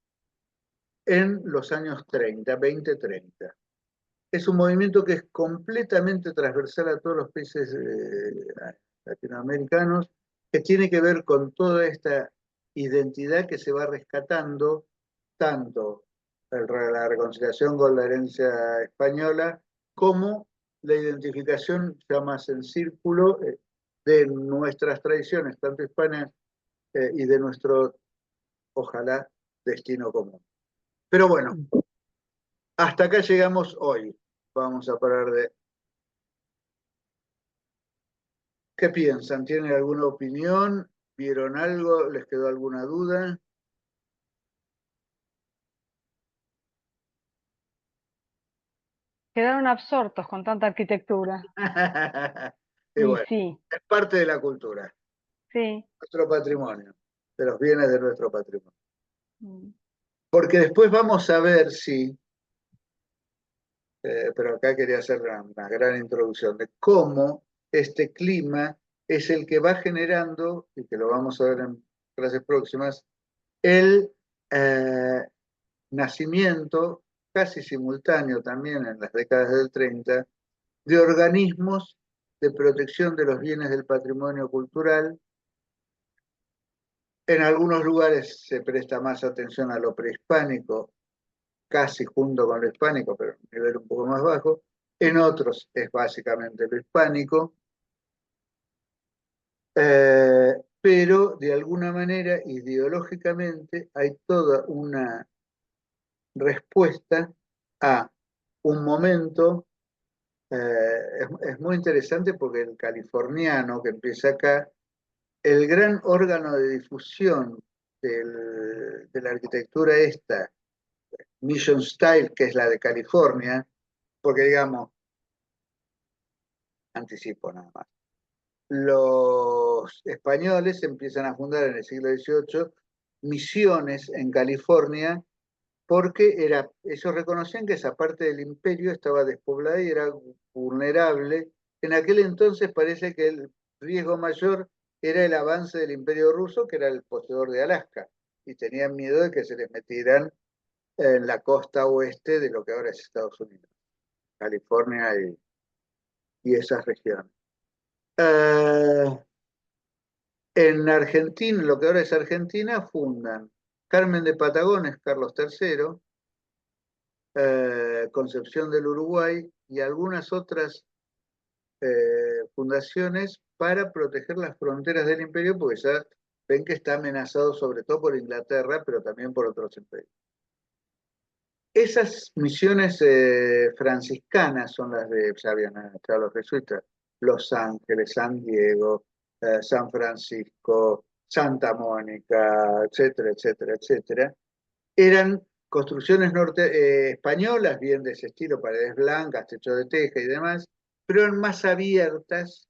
[SPEAKER 1] en los años 30, 20, 30. es un movimiento que es completamente transversal a todos los países latinoamericanos, que tiene que ver con toda esta identidad que se va rescatando, tanto la reconciliación con la herencia española, como la identificación ya más en círculo de nuestras tradiciones, tanto hispanas y de nuestro, ojalá, destino común. Pero bueno, hasta acá llegamos hoy. Vamos a parar de... ¿Qué piensan? ¿Tienen alguna opinión? ¿Vieron algo? ¿Les quedó alguna duda?
[SPEAKER 2] Quedaron absortos con tanta arquitectura.
[SPEAKER 1] Y
[SPEAKER 2] Y
[SPEAKER 1] bueno,
[SPEAKER 2] sí,
[SPEAKER 1] es parte de la cultura,
[SPEAKER 2] sí.
[SPEAKER 1] nuestro patrimonio, de los bienes de nuestro patrimonio.
[SPEAKER 2] Mm.
[SPEAKER 1] Porque después vamos a ver si, pero acá quería hacer una gran introducción de cómo este clima es el que va generando, y que lo vamos a ver en clases próximas, el nacimiento casi simultáneo también en las décadas del 30 de organismos de protección de los bienes del patrimonio cultural. En algunos lugares se presta más atención a lo prehispánico, casi junto con lo hispánico, pero a un nivel un poco más bajo. En otros es básicamente lo hispánico, pero de alguna manera ideológicamente hay toda una respuesta a un momento. Es muy interesante porque el californiano que empieza acá, el gran órgano de difusión de la arquitectura esta, Mission Style, que es la de California, porque digamos, anticipo nada más, los españoles empiezan a fundar en el siglo XVIII misiones en California porque ellos reconocían que esa parte del imperio estaba despoblada y era vulnerable. En aquel entonces parece que el riesgo mayor era el avance del imperio ruso, que era el poseedor de Alaska, y tenían miedo de que se les metieran en la costa oeste de lo que ahora es Estados Unidos, California y esas regiones. Uh, en Argentina, lo que ahora es Argentina, fundan Carmen de Patagones, Carlos III, Concepción del Uruguay y algunas otras fundaciones para proteger las fronteras del imperio, porque ya ven que está amenazado sobre todo por Inglaterra, pero también por otros imperios. Esas misiones franciscanas son las de, ya habían estado los jesuitas, Los Ángeles, San Diego, San Francisco, Santa Mónica, etcétera, etcétera, etcétera. Eran construcciones españolas, bien de ese estilo, paredes blancas, techo de teja y demás, pero eran más abiertas,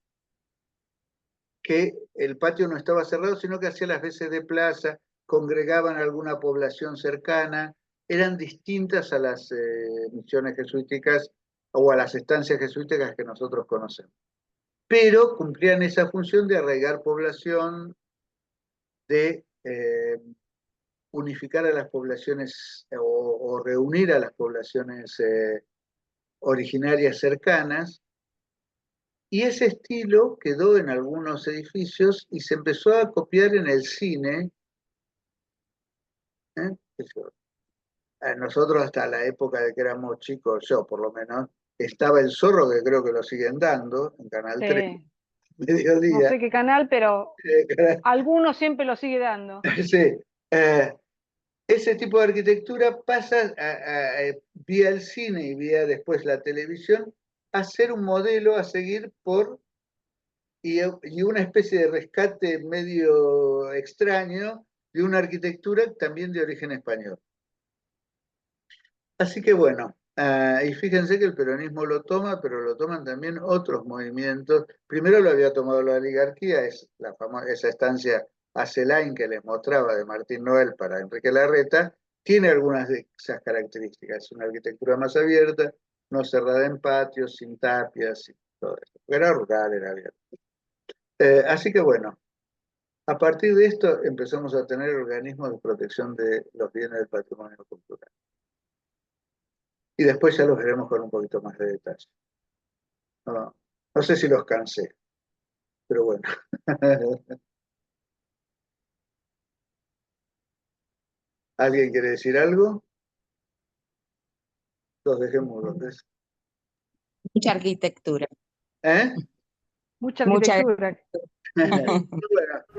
[SPEAKER 1] que el patio no estaba cerrado, sino que hacía las veces de plaza, congregaban a alguna población cercana, eran distintas a las misiones jesuíticas o a las estancias jesuíticas que nosotros conocemos. Pero cumplían esa función de arraigar población, de unificar a las poblaciones o reunir a las poblaciones originarias cercanas, y ese estilo quedó en algunos edificios y se empezó a copiar en el cine. ¿Eh? Nosotros hasta la época de que éramos chicos, yo por lo menos, estaba El Zorro, que creo que lo siguen dando, en Canal 3,
[SPEAKER 2] Sí. No
[SPEAKER 1] mediodía.
[SPEAKER 2] sé qué canal, pero alguno siempre lo sigue dando.
[SPEAKER 1] Sí, eh, ese tipo de arquitectura pasa vía el cine y vía después la televisión a ser un modelo a seguir y una especie de rescate medio extraño de una arquitectura también de origen español. Así que bueno, y fíjense que el peronismo lo toma, pero lo toman también otros movimientos. Primero lo había tomado la oligarquía, es esa estancia Acelain que les mostraba de Martín Noel para Enrique Larreta, tiene algunas de esas características. Una arquitectura más abierta, no cerrada en patios, sin tapias, y todo eso. Era rural, era abierto. Así que bueno, a partir de esto empezamos a tener organismos de protección de los bienes del patrimonio cultural. y después ya los veremos con un poquito más de detalle. No, no sé si los cansé, pero bueno. ¿Alguien quiere decir algo? Los dejemos.
[SPEAKER 3] Mucha arquitectura.
[SPEAKER 1] ¿Eh?
[SPEAKER 2] Mucha
[SPEAKER 3] Mucha.
[SPEAKER 2] arquitectura.
[SPEAKER 1] Bueno,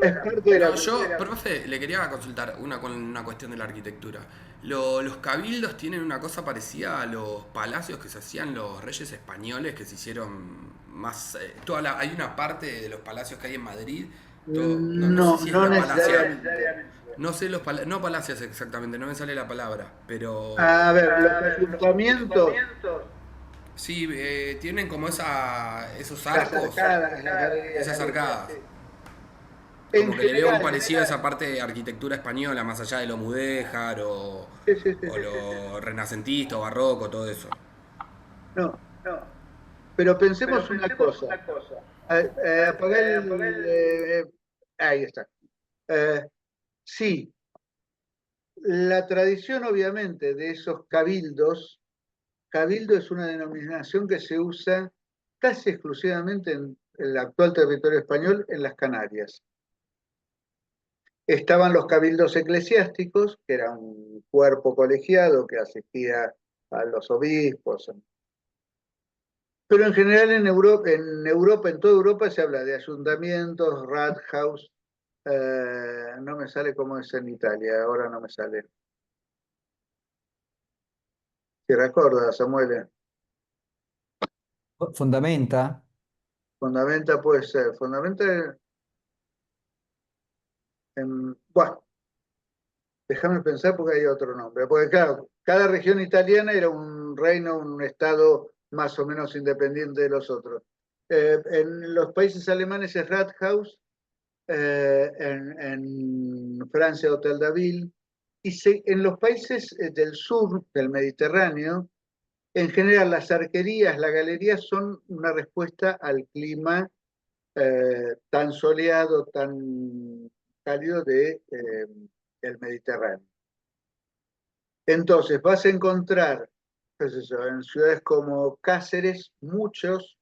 [SPEAKER 1] es parte de la
[SPEAKER 4] Pero
[SPEAKER 1] cultura.
[SPEAKER 4] yo, profe, le quería consultar una cuestión de la arquitectura. ¿Los cabildos tienen una cosa parecida a los palacios que se hacían los reyes españoles que se hicieron más... hay una parte de los palacios que hay en Madrid, no sé
[SPEAKER 1] No,
[SPEAKER 4] si es
[SPEAKER 1] no
[SPEAKER 4] la palacial.
[SPEAKER 1] necesariamente.
[SPEAKER 4] No sé no palacios exactamente, no me sale la palabra, pero
[SPEAKER 1] A ver, los ayuntamientos,
[SPEAKER 4] sí, tienen como esos
[SPEAKER 1] las
[SPEAKER 4] arcos,
[SPEAKER 1] arcadas, las galerías,
[SPEAKER 4] esas
[SPEAKER 1] sí.
[SPEAKER 4] arcadas.
[SPEAKER 1] En
[SPEAKER 4] Como que le veo un
[SPEAKER 1] general,
[SPEAKER 4] parecido a esa parte de arquitectura española, más allá de lo mudéjar
[SPEAKER 1] sí, sí, sí,
[SPEAKER 4] o
[SPEAKER 1] sí.
[SPEAKER 4] lo renacentista o barroco, todo eso.
[SPEAKER 1] No, pero pensemos una cosa. Apagar ahí está. Eh, sí, la tradición obviamente de esos cabildos, cabildo es una denominación que se usa casi exclusivamente en el actual territorio español, en las Canarias. Estaban los cabildos eclesiásticos, que era un cuerpo colegiado que asistía a los obispos. Pero en general en toda Europa se habla de ayuntamientos, Rathaus, no me sale cómo es en Italia, ahora no me sale. ¿Te recuerdas, Samuel?
[SPEAKER 5] Fondamenta?
[SPEAKER 1] Fundamenta puede ser, fundamenta bueno, déjame pensar porque hay otro nombre. Porque claro, cada región italiana era un reino, un estado más o menos independiente de los otros. En los países alemanes es Rathaus, en Francia Hotel de Ville, y en los países del sur del Mediterráneo, en general las arquerías, las galerías son una respuesta al clima tan soleado, tan cálido del Mediterráneo. Entonces vas a encontrar, qué sé yo, en ciudades como Cáceres, muchos,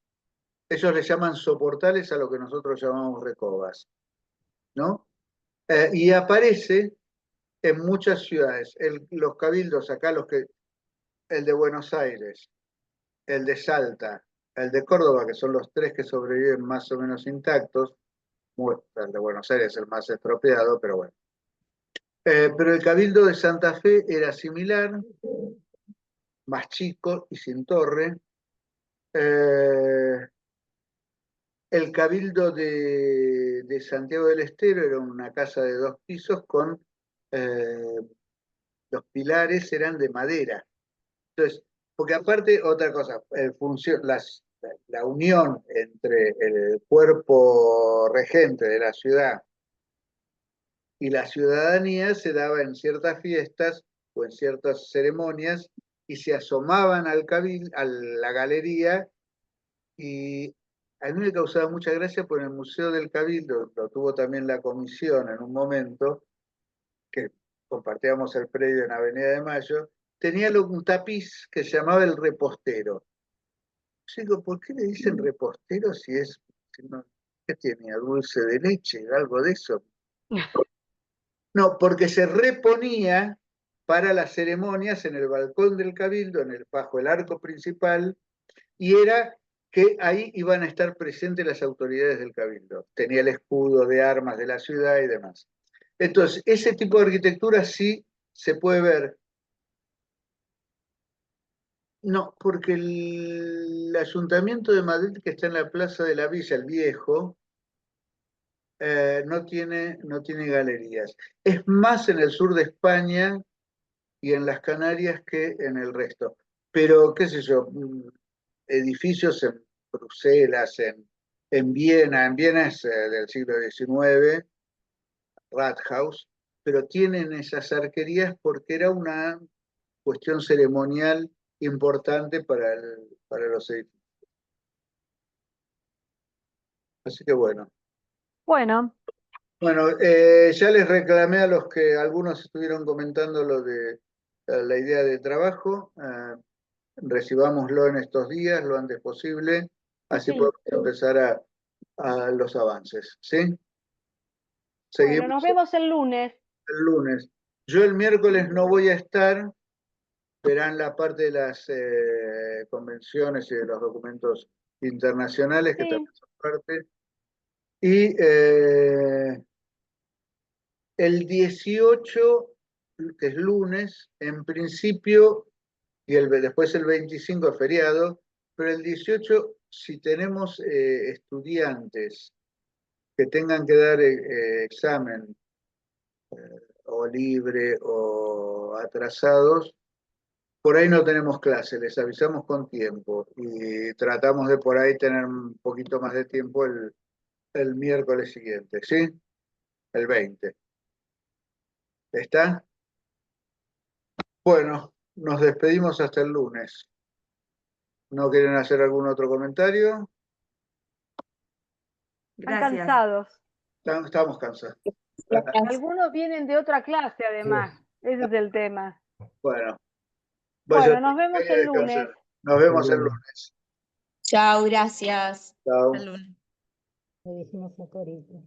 [SPEAKER 1] ellos le llaman soportales a lo que nosotros llamamos recobas, ¿no? Y aparece en muchas ciudades, los cabildos acá, el de Buenos Aires, el de Salta, el de Córdoba, que son los tres que sobreviven más o menos intactos, el de Buenos Aires es el más estropeado, pero bueno. Pero el cabildo de Santa Fe era similar, más chico y sin torre. Eh, el cabildo de Santiago del Estero era una casa de 2 pisos con eh, los pilares eran de madera. Entonces, porque aparte, otra cosa, la unión entre el cuerpo regente de la ciudad y la ciudadanía se daba en ciertas fiestas o en ciertas ceremonias y se asomaban a la galería y a mí me causaba mucha gracia por el Museo del Cabildo, lo tuvo también la comisión en un momento, que compartíamos el predio en Avenida de Mayo, tenía un tapiz que se llamaba el repostero. Yo digo, ¿por qué le dicen repostero si no, ¿qué tenía? ¿Dulce de leche? ¿Algo de eso? No, porque se reponía para las ceremonias en el balcón del Cabildo, bajo el arco principal, y era que ahí iban a estar presentes las autoridades del Cabildo. Tenía el escudo de armas de la ciudad y demás. Entonces, ese tipo de arquitectura sí se puede ver. No, porque el Ayuntamiento de Madrid, que está en la Plaza de la Villa, el Viejo, no tiene galerías. Es más en el sur de España y en las Canarias que en el resto. Pero, qué sé yo, edificios en Bruselas, en Viena es del siglo XIX, Rathaus, pero tienen esas arquerías porque era una cuestión ceremonial importante para los edificios. Así que bueno.
[SPEAKER 2] Bueno,
[SPEAKER 1] Bueno, ya les reclamé a algunos estuvieron comentando lo de la idea de trabajo. recibámoslo en estos días, lo antes posible, así
[SPEAKER 2] Sí.
[SPEAKER 1] podemos empezar a los avances, ¿sí?
[SPEAKER 2] Bueno,
[SPEAKER 1] Seguimos
[SPEAKER 2] nos vemos el lunes.
[SPEAKER 1] el lunes. Yo el miércoles no voy a estar, verán la parte de las convenciones y de los documentos internacionales que
[SPEAKER 2] Sí.
[SPEAKER 1] también son parte. Y el 18, que es lunes, en principio, y después el 25 es feriado, pero el 18, si tenemos estudiantes que tengan que dar examen o libre o atrasados, por ahí no tenemos clase, les avisamos con tiempo y tratamos de por ahí tener un poquito más de tiempo el miércoles siguiente, ¿sí? El 20. ¿Está? Bueno, nos despedimos hasta el lunes. ¿No quieren hacer algún otro comentario?
[SPEAKER 2] Están
[SPEAKER 3] Gracias.
[SPEAKER 2] cansados.
[SPEAKER 1] Estamos cansados.
[SPEAKER 2] Algunos vienen de otra clase, además. Ese es el tema.
[SPEAKER 1] Bueno,
[SPEAKER 2] Bueno,
[SPEAKER 1] vaya
[SPEAKER 2] nos vemos
[SPEAKER 1] a
[SPEAKER 2] el
[SPEAKER 1] descansar.
[SPEAKER 2] lunes.
[SPEAKER 1] Nos vemos el lunes.
[SPEAKER 3] Chao, gracias.
[SPEAKER 1] Chao.
[SPEAKER 3] Hasta lunes.
[SPEAKER 5] Le dijimos a Corito.